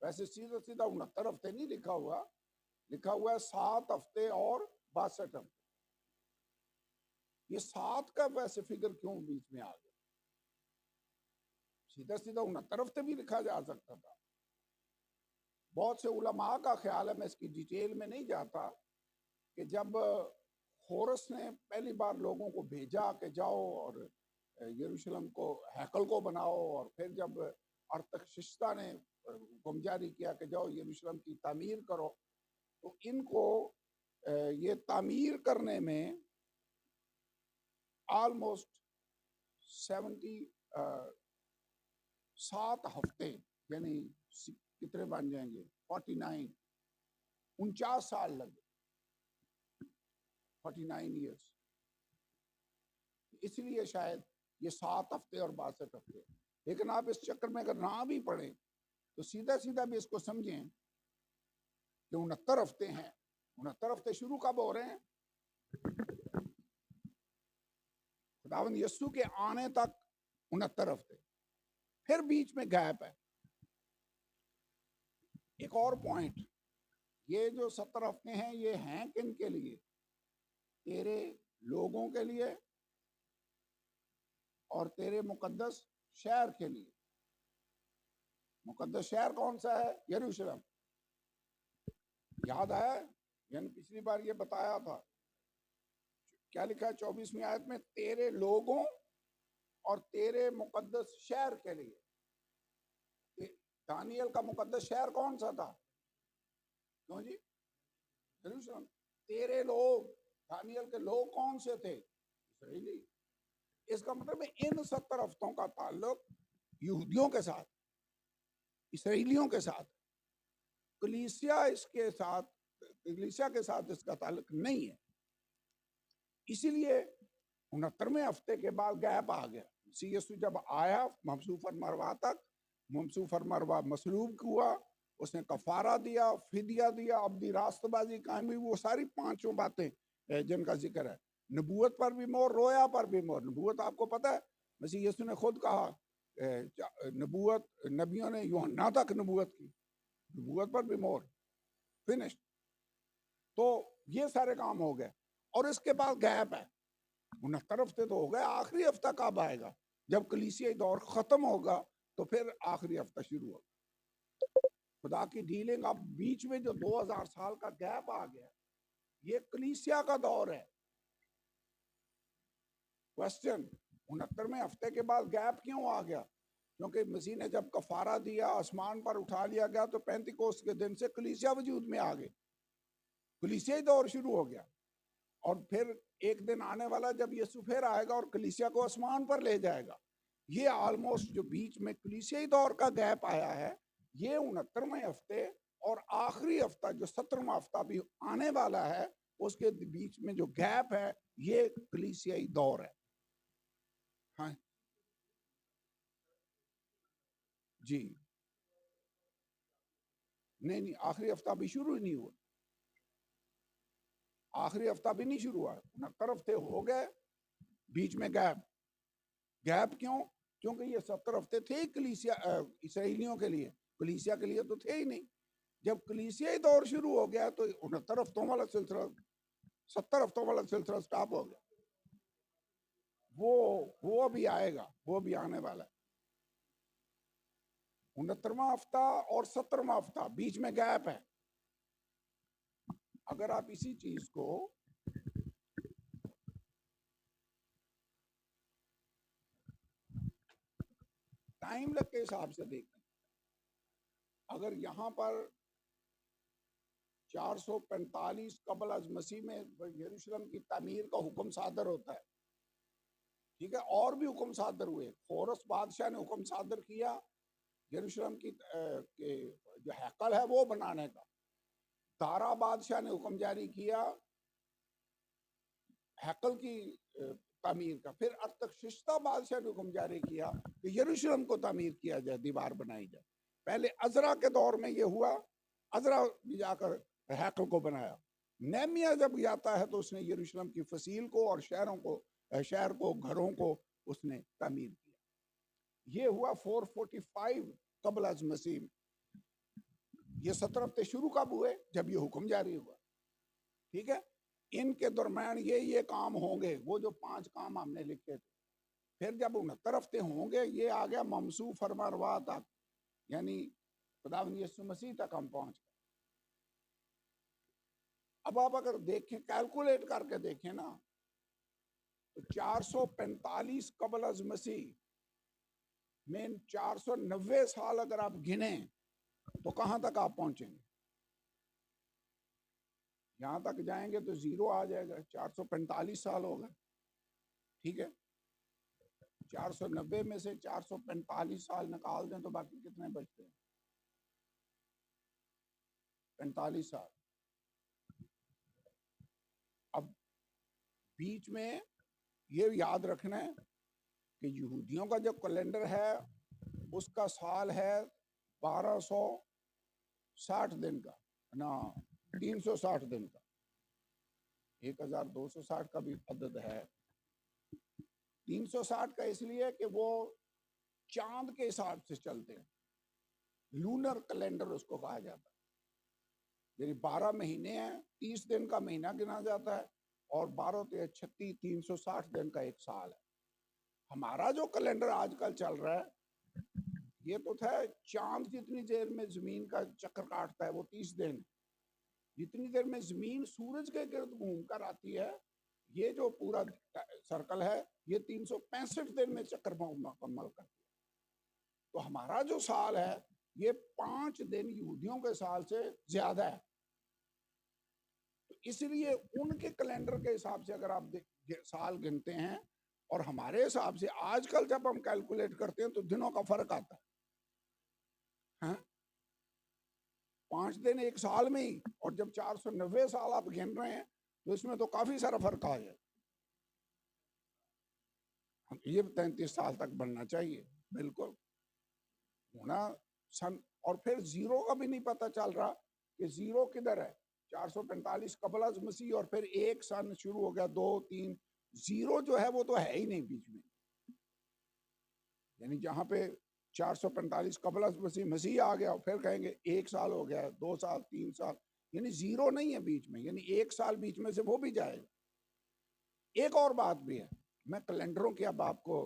वैसे सीधा सीधा 69 हफ्ते नहीं लिखा हुआ, लिखा हुआ है 7 हफ्ते और 62 हफ्ते। ये 7 का वैसे फिगर क्यों बीच में आ गया? सीधा सीधा 69 हफ्ते भी लिखा जा सकता था। बहुत से उलमा का ख्याल है, मैं इसकी डिटेल में नहीं जाता, कि जब होरस ने पहली बार लोगों को भेजा कि जाओ और यरूशलेम को हैकल को बनाओ, और फिर जब अरतशस्ता ने हुक्म जारी किया कि जाओ यरूशलेम की तामीर करो, तो इनको ये तामीर करने में ऑलमोस्ट 7 हफ्ते, यानी कितने बन जाएंगे? 49, 49 साल लगे, 49 ईयर्स। इसलिए शायद ये 7 हफ्ते और 62 हफ्ते। लेकिन आप इस चक्कर में अगर ना भी पढ़े तो सीधा सीधा भी इसको समझें कि 69 हफ्ते हैं। 69 हफ्ते शुरू कब हो रहे हैं? खुदावंद यीशु के आने तक 69 हफ्ते, फिर बीच में गैप है। एक और पॉइंट, ये जो 70 हफ्ते हैं ये हैं किन के लिए? तेरे लोगों के लिए और तेरे मुकद्दस शहर के लिए। मुकद्दस शहर कौन सा है? यरूशलेम। याद आया? यानी पिछली बार ये बताया था, क्या लिखा है 24वीं आयत में, तेरे लोगों और तेरे मुकद्दस शहर के लिए। दानियल का मुकद्दस शहर कौन सा था? क्यों जी? यरूशलेम। तेरे लोग, दानियल के लोग कौन से थे? इसराइली। इसका मतलब है इन 70 हफ्तों का ताल्लुक यहूदियों के साथ, इसराइलियों के साथ, कलीसिया इसके साथ, कलीसिया के साथ इसका ताल्लुक नहीं है। इसीलिए 69वें हफ्ते के बाद गैप आ गया। मसीह यीशु जब आया ममसूफर मरवा तक, ममसूफर मरवा मसलूब हुआ, उसने कफारा दिया, फिदिया दिया, अपनी रास्तबाजी कायम हुई, वो सारी पांचों बातें जिनका जिक्र है। नबूवत पर भी मोहर, रोया पर भी मोहर। नबूवत आपको पता है, मसीह यीशु ने खुद कहा, नबूवत नबियों ने यूहन्ना तक नबूवत की, नबूवत पर भी मोहर, फिनिश। तो ये सारे काम हो गए और इसके बाद गैप है। 69 हफ्ते तो हो गए, आखिरी हफ्ता कब आएगा? जब कलीसियाई दौर खत्म होगा तो फिर आखिरी हफ्ता शुरू होगा। खुदा की डीलिंग। अब बीच में जो 2000 साल का गैप आ गया, ये कलीसिया का दौर है। क्वेश्चन, 69वें हफ्ते के बाद गैप क्यों आ गया? क्योंकि मसीह ने जब कफारा दिया, आसमान पर उठा लिया गया, तो 35 के दिन से कलीसिया वजूद में आ गई, कलीसियाई दौर शुरू हो गया। और फिर एक दिन आने वाला जब यीशु फिर आएगा और कलीसिया को आसमान पर ले जाएगा। ये ऑलमोस्ट जो बीच में कलीसियाई दौर का गैप आया है, ये 69वें हफ्ते और आखिरी हफ्ता जो 17वां हफ्ता भी आने वाला है, उसके बीच में जो गैप है, ये कलीसियाई दौर है। हाँ जी, नहीं नहीं, आखिरी हफ्ता भी शुरू ही नहीं हुआ, आखिरी हफ्ता भी नहीं शुरू हुआ। 69 हफ्ते हो गए, बीच में गैप। गैप क्यों? क्योंकि ये 70 हफ्ते थे कलीसिया इसराइलियों के लिए, कलीसिया के लिए तो थे ही नहीं। जब कलीसियाई दौर शुरू हो गया तो 69 हफ्तों वाला सिलसिला, 70 हफ्तों वाला सिलसिला स्टॉप हो गया। वो अभी आएगा, वो भी आने वाला है। 69वां हफ्ता और 70वां हफ्ता, बीच में गैप है। अगर आप इसी चीज को टाइम लग के हिसाब से देखें, अगर यहां पर 445 कबल अज मसीह में यरूशलेम की तामीर का हुक्म सादर होता है, ठीक है, और भी हुक्म सादर हुए। खोरस बादशाह ने हुक्म सादर किया यरूशलेम की जो हैकल है वो बनाने का। दारा बादशाह ने हुक्म जारी किया हैकल की तामीर का। फिर अरतक्षिश्ता बादशाह ने हुक्म जारी किया कि यरूशलेम को तामीर किया जाए, दीवार बनाई जाए। पहले अजरा के दौर में ये हुआ, अजरा जाकर हैकल को बनाया। नेमिया जब जाता है तो उसने यरूशलेम की फसील को और शहरों को, शहर को, घरों को उसने तामीर किया। ये हुआ 445 कबल अज मसीह। ये 17 हफ्ते शुरू कब हुए? जब ये हुक्म जारी हुआ, ठीक है। इनके दरम्यान ये काम होंगे, वो जो 5 काम हमने लिखे थे। फिर जब 69 हफ्ते होंगे, ये आ गया ममसू फरमारवा तक, यानी खुदावंद यीशु मसीह तक हम पहुंच गए। अब आप अगर देखें, कैलकुलेट करके देखें ना, तो 445 कबल अज मसीह में 490 साल अगर आप गिने तो कहां तक आप पहुंचेंगे? यहां तक जाएंगे तो जीरो आ जाएगा, 445 साल होगा, ठीक है। 490 में से 445 साल निकाल दें तो बाकी कितने बचते हैं? 45 साल। अब बीच में ये याद रखना है कि यहूदियों का जो कैलेंडर है उसका साल है 1260 दिन का ना, 360 दिन का। 1260 का भी अदद है। 360 का इसलिए कि वो चांद के हिसाब से चलते हैं, लूनर कैलेंडर उसको कहा जाता है। यानी 12 महीने हैं, 30 दिन का महीना गिना जाता है, और 12 तो 36, 360 दिन का एक साल है। हमारा जो कैलेंडर आजकल चल रहा है, ये तो था चांद जितनी देर में जमीन का चक्कर काटता है, वो 30 दिन। जितनी देर में जमीन सूरज के गिर्द घूमकर आती है, ये जो पूरा सर्कल है ये 365 दिन में चक्कर मुकम्मल करती है। तो हमारा जो साल है ये 5 दिन यहूदियों के साल से ज्यादा है। तो इसलिए उनके कैलेंडर के हिसाब से अगर आप साल गिनते हैं और हमारे हिसाब से आजकल जब हम कैलकुलेट करते हैं तो दिनों का फर्क आता है। हाँ? 5 दिन एक साल में ही, और जब 490 साल आप गिन रहे हैं तो इसमें तो काफी सारा फर्क आ जाए। ये 33 साल तक बनना चाहिए, बिल्कुल होना सन। और फिर जीरो का भी नहीं पता चल रहा कि जीरो किधर है। 445 कबल अज़ मसीह और फिर एक सन शुरू हो गया, 2 3, जीरो जो है वो तो है ही नहीं बीच में। यानी जहां पे 445 कबल अज़ मसीह आ गया, फिर कहेंगे 1 साल हो गया, 2 साल, 3 साल, यानी जीरो नहीं है बीच में, यानी 1 साल बीच में से वो भी जाएगा। एक और बात भी है, मैं कैलेंडरों की अब आपको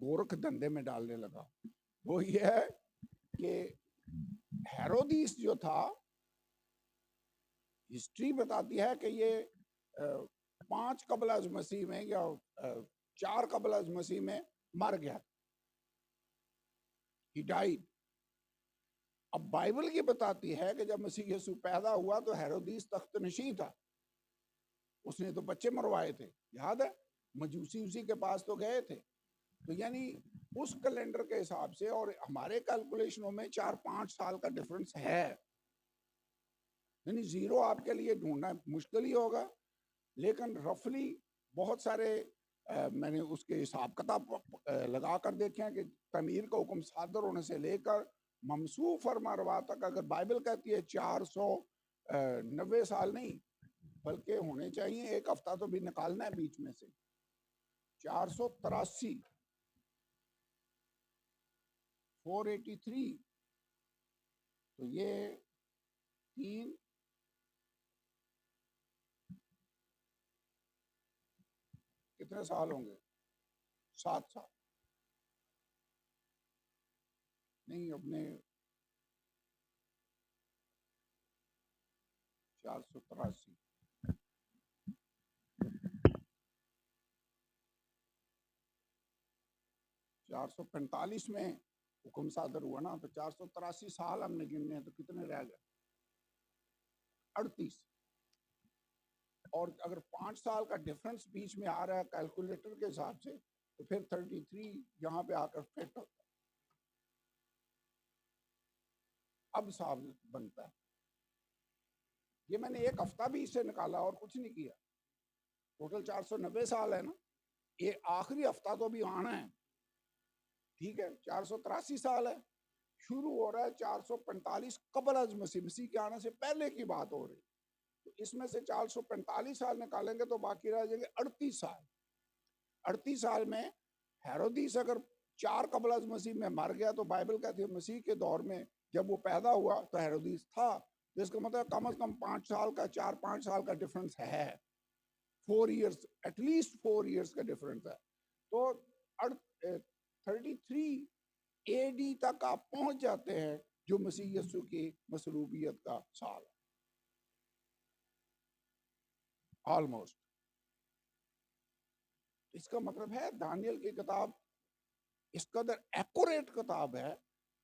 गोरख धंधे में डालने लगा। वो ये है कि हेरोदिस जो था, हिस्ट्री बताती है कि ये 5 कबल अज़ मसीह में या 4 कबल अज़ मसीह में मर गया। He died। अब बाइबल की बताती है कि जब मसीह यीशु पैदा हुआ तो हेरोदिस तख्त नशीं था, उसने तो बच्चे मरवाए थे, याद है, मजूसी उसी के पास तो गए थे। तो यानी उस कैलेंडर के हिसाब से और हमारे कैलकुलेशनों में 4-5 साल का डिफरेंस है। यानी जीरो आपके लिए ढूंढना मुश्किल ही होगा, लेकिन रफली बहुत सारे मैंने उसके हिसाब किताब लगा कर देखे हैं कि तमीर का हुक्म सादर होने से लेकर ममसू फरमारवा तक, अगर बाइबल कहती है 490 साल नहीं बल्कि होने चाहिए, एक हफ्ता तो भी निकालना है बीच में से, 483, 483, तो ये 3 कितने साल होंगे, 7 साल नहीं, अपने 483, 445 में हुक्म सादर हुआ ना, तो 483 साल हमने गिनने हैं, तो कितने रह गए, 38। और अगर 5 साल का डिफरेंस बीच में आ रहा है कैलकुलेटर के हिसाब से, तो फिर 33 यहाँ पे आकर फिट होता है। अब साल बनता है। ये मैंने एक हफ्ता भी इससे निकाला और कुछ नहीं किया। टोटल 490 साल है ना, ये आखिरी हफ्ता तो अभी आना है, ठीक है। 483 साल है, शुरू हो रहा है 445 कबल अज़ मसीह, मसीह के आने से पहले की बात हो रही। तो इसमें से 445 साल निकालेंगे तो बाकी रह जाएंगे 38 साल। 38 साल में हेरोदिस अगर 4 कबल अज़ मसीह में मर गया, तो बाइबल कहती है मसीह के दौर में जब वो पैदा हुआ तो हेरोदिस था, तो इसका मतलब कम से कम 5 साल का, 4-5 साल का डिफरेंस है। 4 इयर्स, एटलीस्ट 4 इयर्स का डिफरेंस है। तो 33 एडी तक आप पहुंच जाते हैं, जो मसीह यीशु की मसलूबियत का साल है, ऑलमोस्ट। इसका मतलब है दानियल की किताब इस कदर एक्यूरेट किताब है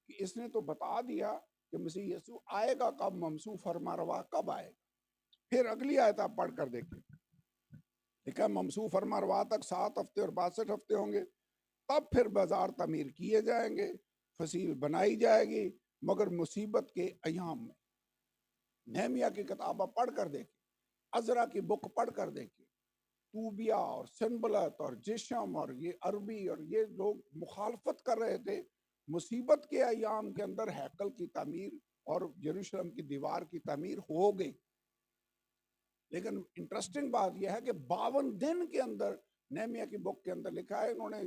कि इसने तो बता दिया कि मसीह यीशु आएगा कब, ममसू फरमारवा कब आएगा। फिर अगली आयत आप पढ़कर देखिए, लिखा ममसू फरमारवा तक 7 हफ्ते और 62 हफ्ते होंगे, तब फिर बाजार तमीर किए जाएंगे, फसील बनाई जाएगी, मगर मुसीबत के अयाम में। नेहमिया की किताब आप पढ़ कर देखिए, अजरा की बुक पढ़ कर देखिए, तूबिया और सनबलत और जिशम और ये अरबी और ये लोग मुखालफत कर रहे थे। मुसीबत के अयाम के अंदर हैकल की तामीर और यरूशलेम की दीवार की तामीर हो गई। लेकिन इंटरेस्टिंग बात यह है कि 52 दिन के अंदर, नेहमिया की बुक के अंदर लिखा है, इन्होंने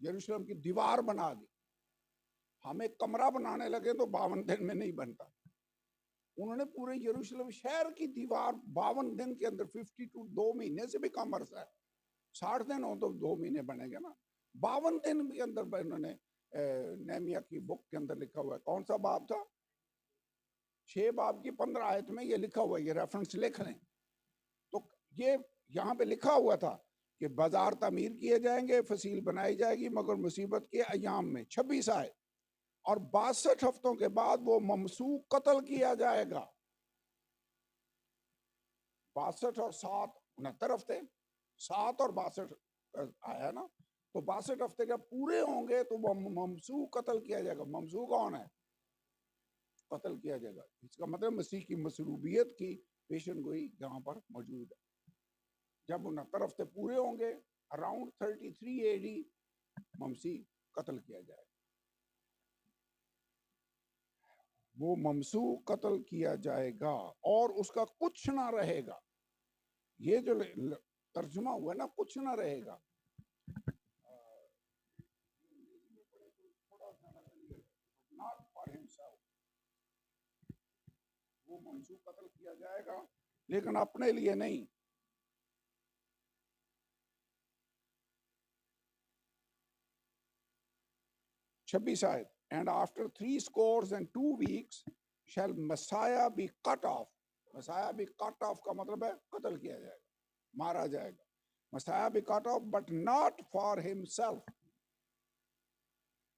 यरूशलेम की दीवार बना दी। हम एक कमरा बनाने लगे तो 52 दिन में नहीं बनता, उन्होंने पूरे यरूशलेम शहर की दीवार 52 दिन के अंदर, 52, 2 महीने से भी कम अरसा है, 60 दिन हो तो 2 महीने बनेंगे ना, 52 दिन के अंदर इन्होंने नेहमिया की बुक के अंदर लिखा हुआ है। कौन सा बाब था? 6 बाब की 15 आयत में ये लिखा हुआ है, ये रेफरेंस लिख लें। तो ये यहाँ पे लिखा हुआ था कि बाजार तामीर किए जाएंगे, फसील बनाई जाएगी, मगर मुसीबत के अयाम में 26 आए और 62 हफ्तों के बाद वो ममसूक कत्ल किया जाएगा। 62 और 7 69 हफ्ते, 7 और 62 आया ना, तो 62 हफ्ते जब पूरे होंगे तो वो ममसूक कत्ल किया जाएगा। ममसूक कौन है? कत्ल किया जाएगा। इसका मतलब मसीह की मसरूबियत की पेशन गोई यहाँ पर मौजूद है। जब 69 हफ्ते पूरे होंगे, अराउंड 33 AD मसीह कत्ल किया जाएगा। वो ममसूक कत्ल किया जाएगा और उसका कुछ ना रहेगा। ये जो तर्जुमा हुआ ना, कुछ ना रहेगा, नॉट फॉर हिमसेल्फ, वो ममसूक कत्ल किया जाएगा लेकिन अपने लिए नहीं। छब्बीस आयत, and after 3 scores and 2 weeks shall Messiah be cut off. Messiah be cut off का मतलब है कत्ल किया जाएगा, मारा जाएगा। Messiah be cut off but not for himself.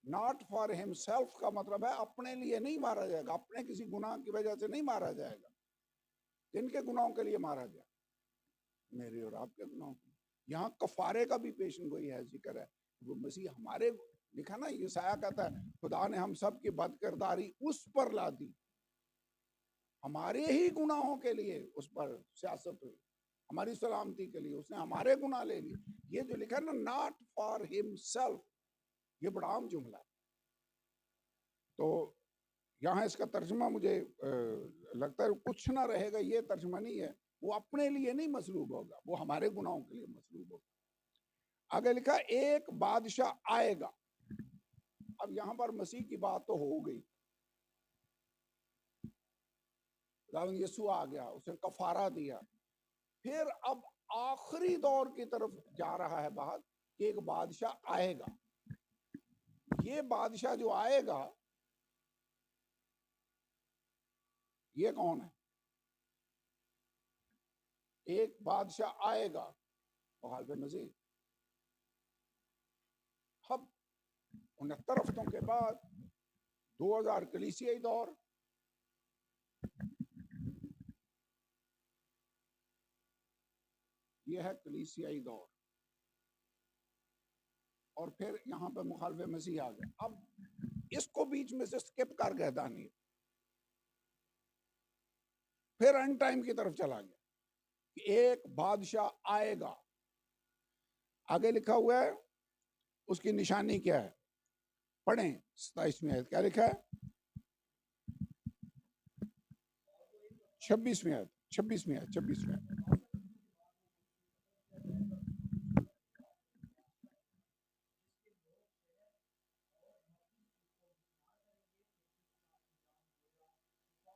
Not for himself का मतलब है अपने लिए नहीं मारा जाएगा, अपने किसी गुनाह की वजह से नहीं मारा जाएगा। किनके गुनाहों के लिए मारा जाएगा? मेरे और आपके गुनाहों के। यहाँ कफारे का भी पेशन गोई है, जिक्र है। वो मसीह हमारे, लिखा ना, यशायाह कहता है खुदा ने हम सब की बदकिरदारी उस पर ला दी, हमारे ही गुनाहों के लिए उस पर सियासत हुई, हमारी सलामती के लिए उसने हमारे गुनाह ले लिए। ये जो लिखा है ना, नॉट फॉर हिमसेल्फ, ये बड़ा आम जुमला है। तो यहाँ इसका तर्जुमा मुझे लगता है कुछ ना रहेगा, ये तर्जुमा नहीं है। वो अपने लिए नहीं मसलूब होगा, वो हमारे गुनाहों के लिए मसलूब होगा। आगे लिखा एक बादशाह आएगा। अब यहां पर मसीह की बात तो हो गई, यीशु आ गया, उसने कफारा दिया। फिर अब आखिरी दौर की तरफ जा रहा है बात कि एक बादशाह आएगा। ये बादशाह जो आएगा, ये कौन है? एक बादशाह आएगा मुखालिफ मसीह। अब 69 हफ्तों के बाद 2000 कलीसियाई दौर, ये है कलीसियाई दौर, और फिर यहाँ पे मुखालिफ मसीह आ गया। अब इसको बीच में से स्किप कर गए दानियल, फिर एंड टाइम की तरफ चला गया कि एक बादशाह आएगा। आगे लिखा हुआ है, उसकी निशानी क्या है? पढ़ें 27वीं आयत, क्या लिखा है? 26वीं आयत, 26वीं आयत, 26वीं आयत।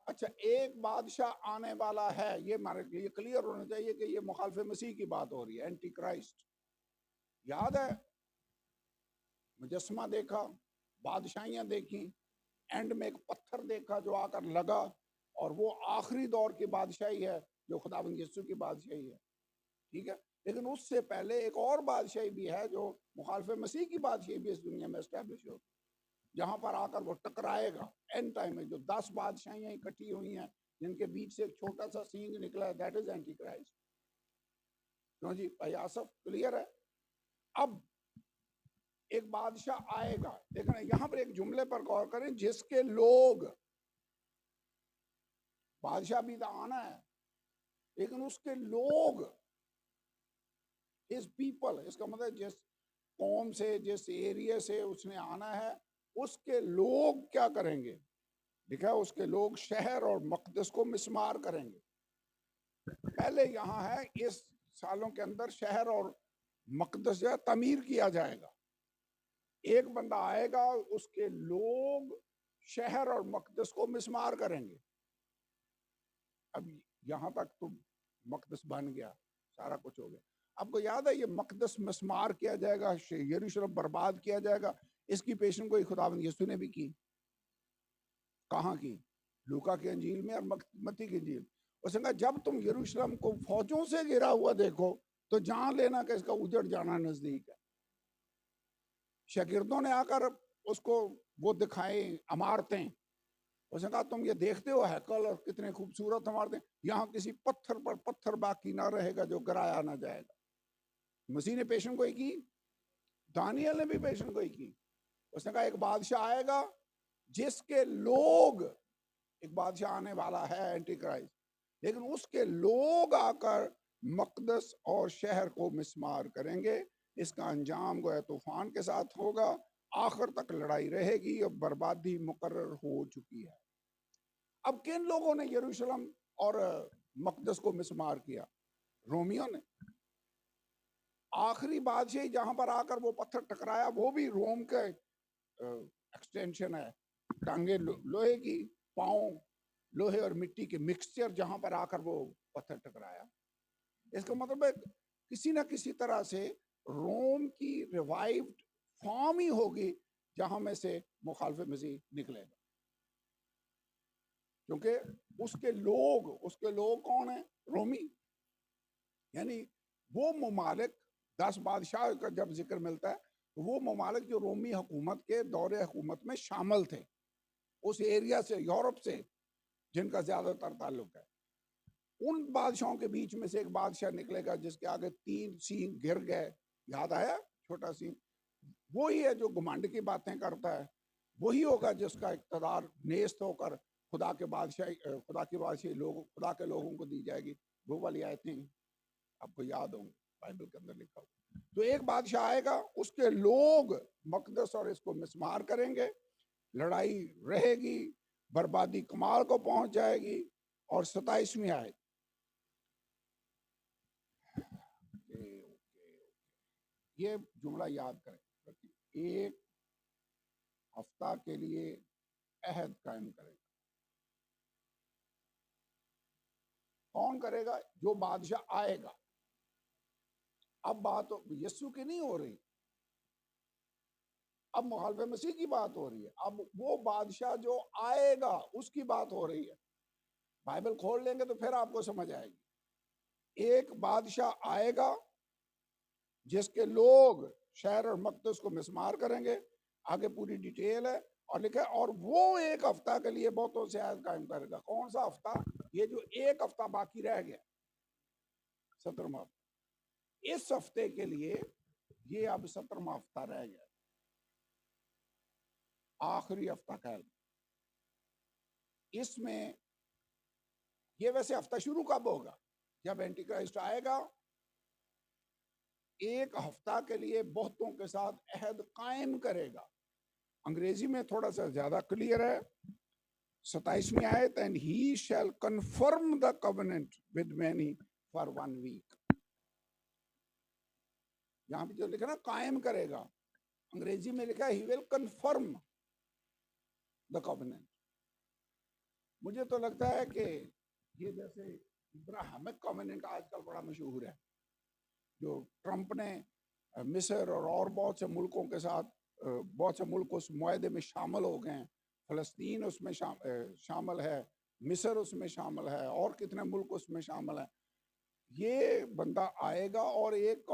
अच्छा, एक बादशाह आने वाला है, ये हमारे लिए क्लियर होना चाहिए कि ये मुखालिफ मसीह की बात हो रही है, एंटी क्राइस्ट। याद है, मुजस्समा देखा, बादशाहियां देखी, एंड में एक पत्थर देखा जो आकर लगा, और वो आखिरी दौर की बादशाही है जो खुदावंद यीशु की बादशाही है। ठीक है, लेकिन उससे पहले एक और बादशाही भी है जो मुखालिफ मसीह की बादशाही भी इस दुनिया में एस्टैब्लिश हो, जहां पर आकर वो टकराएगा एंड टाइम में। जो 10 बादशाहियां इकट्ठी हुई हैं जिनके बीच से एक छोटा सा सींग निकला है, दैट इज एंटी क्राइस्ट। क्यों जी भाई आसफ, क्लियर है? अब एक बादशाह आएगा, लेकिन यहां पर एक जुमले पर गौर करें, जिसके लोग, बादशाह भी तो आना है लेकिन उसके लोग, इस पीपल, इसका मतलब जिस कौम से, जिस एरिया से उसने आना है, उसके लोग क्या करेंगे? लिखा है उसके लोग शहर और मकदस को मिसमार करेंगे। पहले यहाँ है, इस सालों के अंदर शहर और मकदस जो है तमीर किया जाएगा। एक बंदा आएगा, उसके लोग शहर और मकदस को मिसमार करेंगे। अब यहां तक तो मकदस बन गया, सारा कुछ हो गया। आपको याद है ये मकदस मिसमार किया जाएगा, यरूशलेम बर्बाद किया जाएगा, इसकी पेशन गोई खुदावंद यीशु ने भी की। कहाँ की? लूका की अंजील में और मत्ती की अंजील। उसने कहा जब तुम यरूशलेम को फौजों से घिरा हुआ देखो तो जान लेना कि इसका उजड़ जाना नजदीक है। शागिर्दों ने आकर उसको वो दिखाए इमारतें। उसने कहा तुम ये देखते हो हैकल और कितने खूबसूरत इमारतें, यहाँ किसी पत्थर पर पत्थर बाकी ना रहेगा जो गिराया ना जाएगा। मसीह ने पेशन गोई की, दानियल ने भी पेशन गोई की। उसने कहा एक बादशाह आएगा जिसके लोग, एक बादशाह आने वाला है एंटी क्राइस्ट, लेकिन उसके लोग आकर मकदस और शहर को मिस्मार करेंगे। इसका अंजाम गोया तूफान के साथ होगा, आखिर तक लड़ाई रहेगी और बर्बादी मुकर्रर हो चुकी है। अब किन लोगों ने यरूशलेम और मकदस को मिस्मार किया? रोमियों ने। आखिरी बादशाही जहां पर आकर वो पत्थर टकराया वो भी रोम के एक्सटेंशन है। टांगे लोहे की, पांव लोहे और मिट्टी के मिक्सचर, जहां पर आकर वो पत्थर टकराया। इसका मतलब है किसी ना किसी तरह से रोम की रिवाइव्ड फॉर्म ही होगी जहां में से मुखालिफ मसीह निकलेगा, क्योंकि उसके लोग कौन है? रोमी। यानी वो ममालिक, 10 बादशाह का जब जिक्र मिलता है तो वो ममालिक जो रोमी हुकूमत के दौरे हुकूमत में शामिल थे, उस एरिया से, यूरोप से, जिनका ज्यादातर ताल्लुक है। उन बादशाहों के बीच में से एक बादशाह निकलेगा जिसके आगे 3 सींग गिर गए। याद आया? छोटा सींग वही है जो घमंड की बातें करता है, वही होगा जिसका इक़्तिदार नेस्त होकर खुदा के बादशाही लोग, खुदा के लोगों को दी जाएगी। वो वाली आयतें आपको याद होंगी, बाइबल के अंदर लिखा हुआ। तो एक बादशाह आएगा, उसके लोग मकदस और इसको मिस्मार करेंगे, लड़ाई रहेगी, बर्बादी कमाल को पहुंच जाएगी। और 27वीं आयत, ये जुमला याद करें, एक हफ्ता के लिए अहद कायम करेगा। कौन करेगा? जो बादशाह आएगा। अब बात यीशु की नहीं हो रही, अब मुखालिफ मसीह की बात हो रही है। अब वो बादशाह जो आएगा उसकी बात हो रही है। बाइबल खोल लेंगे तो फिर आपको समझ आएगी। एक बादशाह आएगा जिसके लोग शहर और मकदस को मिस्मार करेंगे। आगे पूरी डिटेल है और लिखा है, और वो एक हफ्ता के लिए बहुतों से अहद कायम करेगा। कौन सा हफ्ता? ये जो एक हफ्ता बाकी रह गया, 17वां हफ्ता। इस हफ्ते के लिए ये अब 17वां हफ्ता रह गया, आखिरी हफ्ता कह लो। इसमें ये वैसे हफ्ता शुरू कब होगा? जब एंटी क्राइस्ट आएगा, एक हफ्ता के लिए बहुतों के साथ अहद कायम करेगा। अंग्रेजी में थोड़ा सा ज्यादा क्लियर है, 27वीं आयत, and he shall confirm the covenant with many for 1 week. यहां पे जो लिखा ना कायम करेगा, अंग्रेजी में लिखा है he will confirm the covenant. मुझे तो लगता है कि ये जैसे इब्राहिमिक कवेनेंट आजकल बड़ा मशहूर है, जो ट्रंप ने मिस्र और बहुत से मुल्कों के साथ, बहुत से मुल्क उस मुआहदे में शामिल हो गए हैं। फ़लस्तीन उसमें शामिल है, मिस्र उसमें शामिल है, और कितने मुल्क उसमें शामिल है। ये बंदा आएगा और एक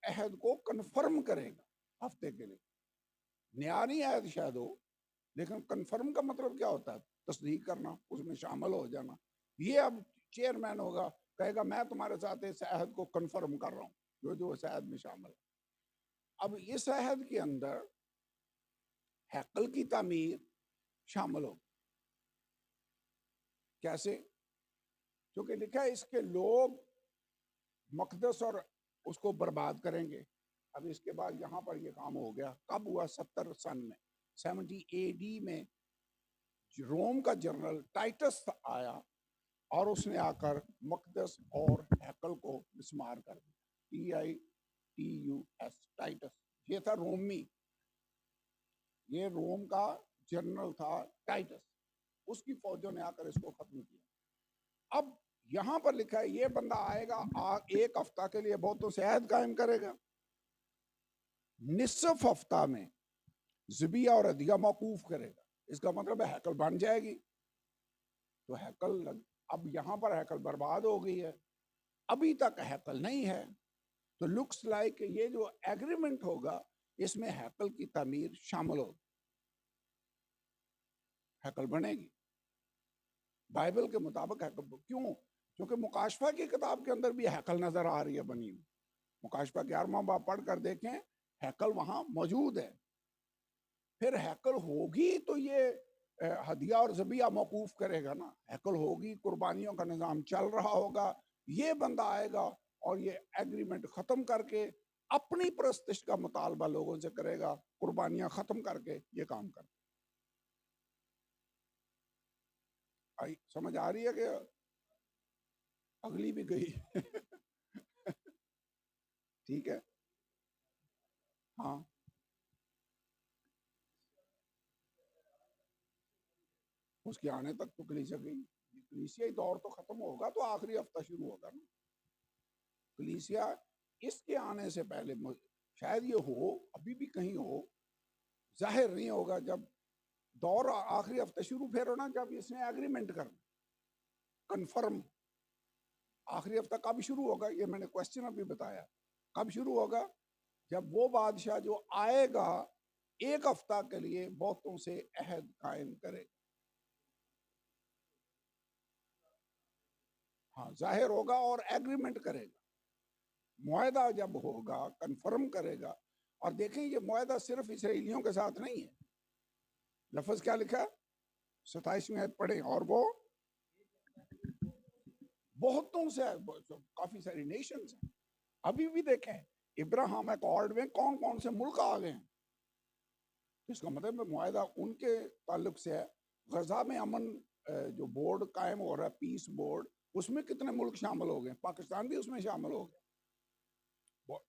अहद को कन्फर्म करेगा हफ्ते के लिए। न्यारी अहद शायद हो, लेकिन कन्फर्म का मतलब क्या होता है? तस्दीक करना, उसमें शामिल हो जाना। ये अब चेयरमैन होगा, कहेगा मैं तुम्हारे साथ इस अहद को कन्फर्म कर रहा हूँ, जो जो इस अहद में शामिल है। अब इस अहद के अंदर हैकल की तामीर शामिल हो। कैसे? क्योंकि लिखा है इसके लोग मकदस और उसको बर्बाद करेंगे। अब इसके बाद यहाँ पर ये काम हो गया। कब हुआ? 70 सन में, 70 AD में रोम का जनरल टाइटस आया और उसने आकर मकदस और हैकल को मिस्मार कर दिया। TITUS, Titus. ये था रोमी, ये रोम का जनरल था टाइटस। उसकी फौजों ने आकर इसको खत्म किया। अब यहां पर लिखा है ये बंदा आएगा, एक हफ्ता के लिए बहुतों से अहद कायम करेगा। निसफ हफ्ता में, ज़िबिया और अदिया मौकूफ करेगा। इसका मतलब है हैकल बन जाएगी, तो अब यहाँ पर हैकल बर्बाद हो गई है, अभी तक हैकल नहीं है। तो लुक्स लाइक ये जो एग्रीमेंट होगा इसमें हैकल की तामीर शामिल होगी, हैकल बनेगी बाइबल के मुताबिक। हैकल क्यों? क्योंकि मुकाशफा की किताब के अंदर भी हैकल नजर आ रही है बनी हुई। मुकाशफा के 11वां बाब पढ़ कर देखें, हैकल वहां मौजूद है। फिर हैकल होगी तो ये हदिया और ज़बिया मौकूफ करेगा ना। हैकल होगी, कुर्बानियों का निज़ाम चल रहा होगा, ये बंदा आएगा और ये एग्रीमेंट ख़त्म करके अपनी परस्तिश का मुतालबा लोगों से करेगा, कुर्बानियां ख़त्म करके ये काम कर। आई समझ आ रही है कि अगली भी गई? ठीक है, हाँ। उसके आने तक तो कलीसिया गई, कलीसियाई दौर तो खत्म होगा तो आखिरी हफ्ता शुरू होगा ना। कलीसिया इसके आने से पहले शायद ये हो, अभी भी कहीं हो, जाहिर नहीं होगा। जब दौर आखिरी हफ्ते शुरू फिर होना, जब इसने एग्रीमेंट करना कंफर्म। आखिरी हफ्ता कब शुरू होगा ये मैंने क्वेश्चन अभी बताया। कब शुरू होगा? जब वो बादशाह जो आएगा एक हफ्ता के लिए बहुतों से अहद कायम करेगा। हाँ, जाहिर होगा और एग्रीमेंट करेगा। मुआहदा जब होगा कंफर्म करेगा। और देखें ये मुआहदा सिर्फ इसराइलियों के साथ नहीं है। लफ्ज क्या लिखा? 27वीं आयत पढ़े। और वो बहुतों से, काफी सारी नेशंस हैं। अभी भी देखें इब्राहिम अकॉर्ड में कौन कौन से मुल्क आ गए हैं। इसका मतलब मुआहदा उनके ताल्लुक से है। गजा में अमन जो बोर्ड कायम हो रहा है, पीस बोर्ड, उसमें कितने मुल्क शामिल हो गए? पाकिस्तान भी उसमें शामिल हो गया।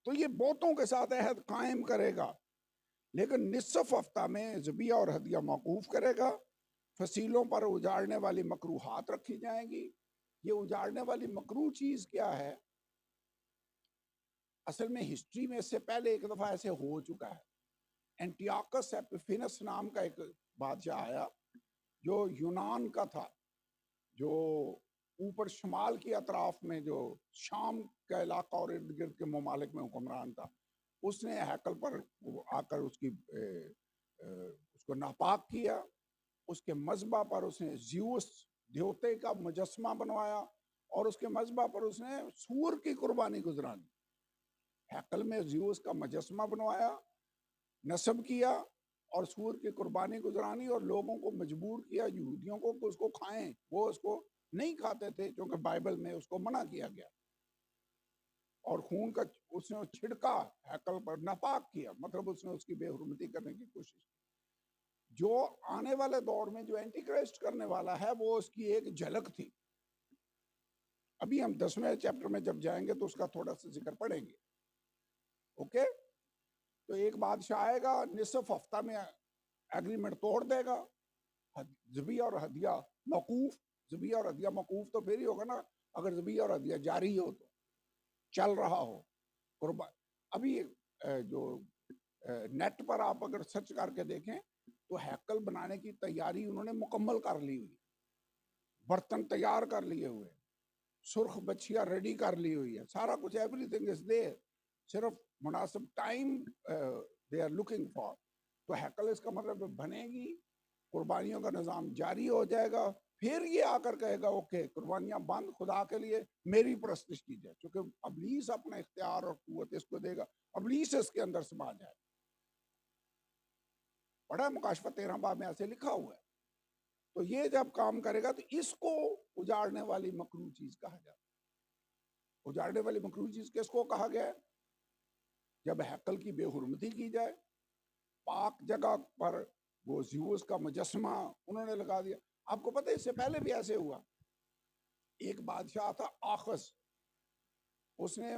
तो ये बहुतों के साथ अहद कायम करेगा, लेकिन निसफ हफ्ता में ज़बिया और हदिया मौकूफ करेगा। फसीलों पर उजाड़ने वाली मकरूहात रखी जाएंगी। ये उजाड़ने वाली मकरू चीज क्या है? असल में हिस्ट्री में इससे पहले एक दफा ऐसे हो चुका है। एंटियोकस एपिफेनस नाम का एक बादशाह आया जो यूनान का था, जो ऊपर शुमाल की अतराफ में जो शाम का इलाका और इर्द गिर्द के ममालिक में हुक्मरान था। उसने हैकल पर आकर उसको नापाक किया। उसके मजबा पर उसने ज़्यूस देवते का मुजस्मा बनवाया और उसके मजबा पर उसने सूअर की कुर्बानी गुजरानी। हैकल में ज़्यूस का मुजस्मा बनवाया, नस्ब किया और सूअर की कुर्बानी गुजरानी, और लोगों को मजबूर किया यहूदियों को कि उसको खाएं। वो उसको नहीं खाते थे क्योंकि बाइबल में उसको मना किया गया। और खून का उसने छिड़का हैकल पर, नापाक किया, मतलब उसने उसकी बेहुरमती करने की कोशिश की। जो आने वाले दौर में जो एंटी क्राइस्ट करने वाला है वो उसकी एक झलक थी। अभी हम 10वें चैप्टर में जब जाएंगे तो उसका थोड़ा सा जिक्र पढ़ेंगे। ओके, तो एक बादशाह आएगा, निसफ हफ्ता में एग्रीमेंट तोड़ देगा। ज़बिया और हदिया मौकूफ। ज़बिया और हदिया मौकूफ तो फिर ही होगा ना अगर ज़बिया और हदिया जारी हो, तो चल रहा हो कुर्बान। अभी जो नेट पर आप अगर सर्च करके देखें तो हैकल बनाने की तैयारी उन्होंने मुकम्मल कर ली हुई, बर्तन तैयार कर लिए हुए, सुर्ख बच्चियां रेडी कर ली हुई है, सारा कुछ, एवरीथिंग इज देयर। सिर्फ मुनासिब time they are looking for. तो हैकल इसका मतलब बनेगी, कुर्बानियों का निज़ाम जारी हो जाएगा। फिर ये आकर कहेगा ओके कुर्बानियां बंद, खुदा के लिए मेरी परस्तिश की जाए। क्योंकि अबलीस अपना इख्तियार और कुव्वत इसको देगा, अबलीस इसके अंदर समा जाए। बड़ा मुकाशफा 13 बाब में ऐसे लिखा हुआ है। तो ये जब काम करेगा तो इसको उजाड़ने वाली मकरू चीज कहा जाता है। उजाड़ने वाली मकरू चीज किसको कहा गया है? जब हैकल की बेहुरमती की जाए, पाक जगह पर वो ज़्यूस का मुजस्मा उन्होंने लगा दिया। आपको पता है इससे पहले भी ऐसे हुआ। एक बादशाह था आखस, उसने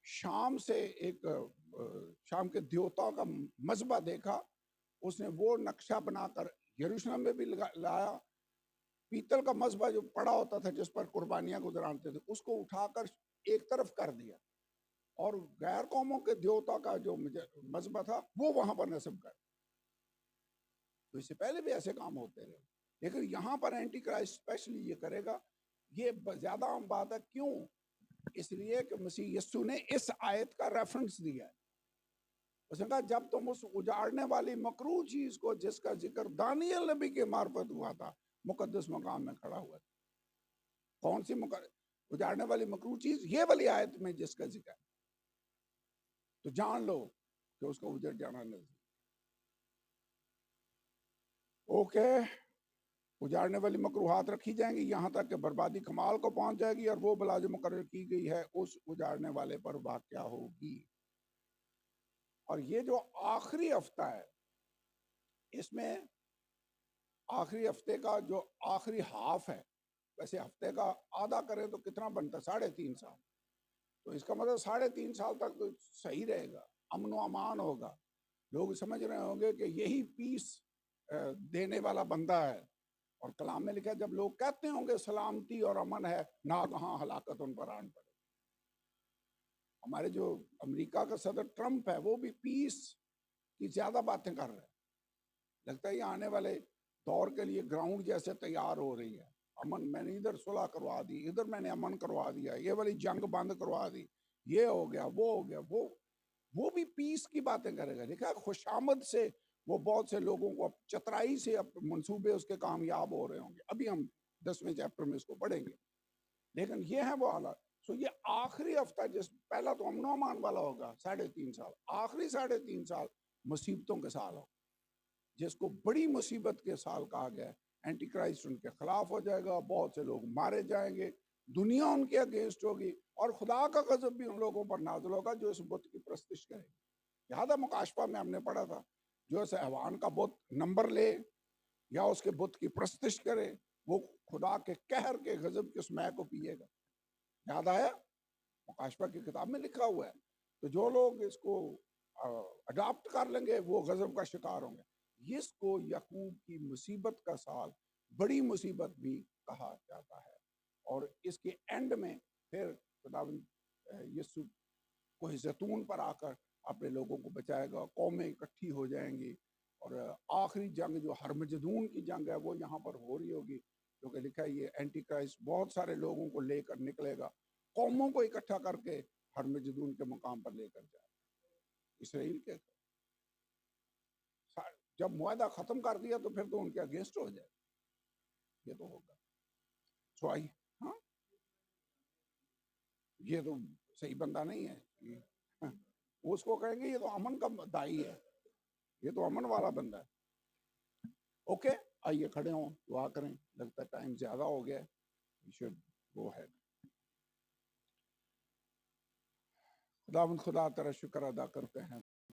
शाम से एक शाम के देवताओं का मजबा देखा। उसने वो नक्शा बनाकर यरूशलेम में भी लाया। पीतल का मजबा जो पड़ा होता था जिस पर कुर्बानियां गुजराते थे, उसको उठाकर एक तरफ कर दिया और गैर कौमों के देवता का जो मजबा था वो वहां पर नस्ब कर। तो इससे पहले भी ऐसे काम होते रहे। लेकिन यहाँ पर एंटी क्राइस्ट स्पेशली ये करेगा। ये ज्यादा आम बात है। क्यों? इसलिए कि मसीह यीशु ने इस आयत का रेफरेंस दिया है। उसने कहा जब तुम उस उजाड़ने वाली मकरूह चीज को, जिसका जिक्र दानियल नबी के मार्फत हुआ था, मुकद्दस मकाम में खड़ा हुआ था। कौन सी उजाड़ने वाली मकरूह चीज? ये वाली आयत में जिसका जिक्र है। तो जान लो कि उसका उजड़ जाना नजदीक। ओके, उजाड़ने वाली मकरूहात रखी जाएंगी यहाँ तक कि बर्बादी कमाल को पहुंच जाएगी, और वो बला जो मुकर्रर की गई है उस उजाड़ने वाले पर वाक़या होगी। और ये जो आखिरी हफ्ता है, इसमें आखिरी हफ्ते का जो आखिरी हाफ है, वैसे हफ्ते का आधा करें तो कितना बनता है? 3.5 साल। तो इसका मतलब 3.5 साल तक तो सही रहेगा, अमन व अमान होगा। लोग समझ रहे होंगे कि यही पीस देने वाला बंदा है। और कलाम में लिखा है जब लोग कहते होंगे सलामती और अमन है, ना कहाँ हलाकत उन पर आन पड़े। हमारे जो अमेरिका का सदर ट्रंप है, वो भी पीस की ज्यादा बातें कर रहे हैं। लगता है ये आने वाले दौर के लिए ग्राउंड जैसे तैयार हो रही है। अमन, मैंने इधर सुलह करवा दी, इधर मैंने अमन करवा दिया, ये वाली जंग बंद करवा दी, ये हो गया, वो हो गया। वो भी पीस की बातें करेगा। देखा, खुशामद से वो बहुत से लोगों को चतराई से मंसूबे उसके कामयाब हो रहे होंगे। अभी हम 10वें चैप्टर में इसको पढ़ेंगे। लेकिन ये है वो हालात। सो ये आखिरी हफ्ता, जिस पहला तो अमनो अमान वाला होगा 3.5 साल, आखिरी 3.5 साल मुसीबतों के साल हो, जिसको बड़ी मुसीबत के साल कहा गया है। एंटी क्राइस्ट उनके खिलाफ हो जाएगा, बहुत से लोग मारे जाएंगे, दुनिया उनके अगेंस्ट होगी, और खुदा का गजब भी उन लोगों पर नाज़िल होगा जो इस बुत की प्रस्तिश करेंगे। याद है मुकाशफा में हमने पढ़ा था, जो इस हैवान का बुत नंबर ले या उसके बुत की प्रस्तिश करे, वो खुदा के कहर के गजब की उस मै को पिएगा। याद आया? मुकाशफा की किताब में लिखा हुआ है। तो जो लोग इसको अडॉप्ट कर लेंगे वो गजब का शिकार होंगे। इसको याकूब की मुसीबत का साल, बड़ी मुसीबत भी कहा जाता है। और इसके एंड में फिर खुदावंद यीशु कोई जैतून पर आकर अपने लोगों को बचाएगा, कौमें इकट्ठी हो जाएंगी, और आखिरी जंग जो हरमजदून की जंग है वो यहाँ पर हो रही होगी। क्योंकि लिखा है ये एंटी क्राइस्ट बहुत सारे लोगों को लेकर निकलेगा, कौमों को इकट्ठा करके हरमजदून के मुकाम पर लेकर जाए। इसराइल के जब मुआदा खत्म कर दिया तो फिर तो उनके अगेंस्ट हो जाए, ये तो होगा। सो आई, हाँ, ये तो सही बंदा नहीं है ये, हाँ, उसको कहेंगे ये तो अमन का दाई है, ये तो अमन वाला बंदा है। ओके, आइए खड़े हों, दुआ करें। लगता है टाइम ज्यादा हो गया है, वी शुड गो अहेड। खुदा तेरा शुक्र अदा करते हैं।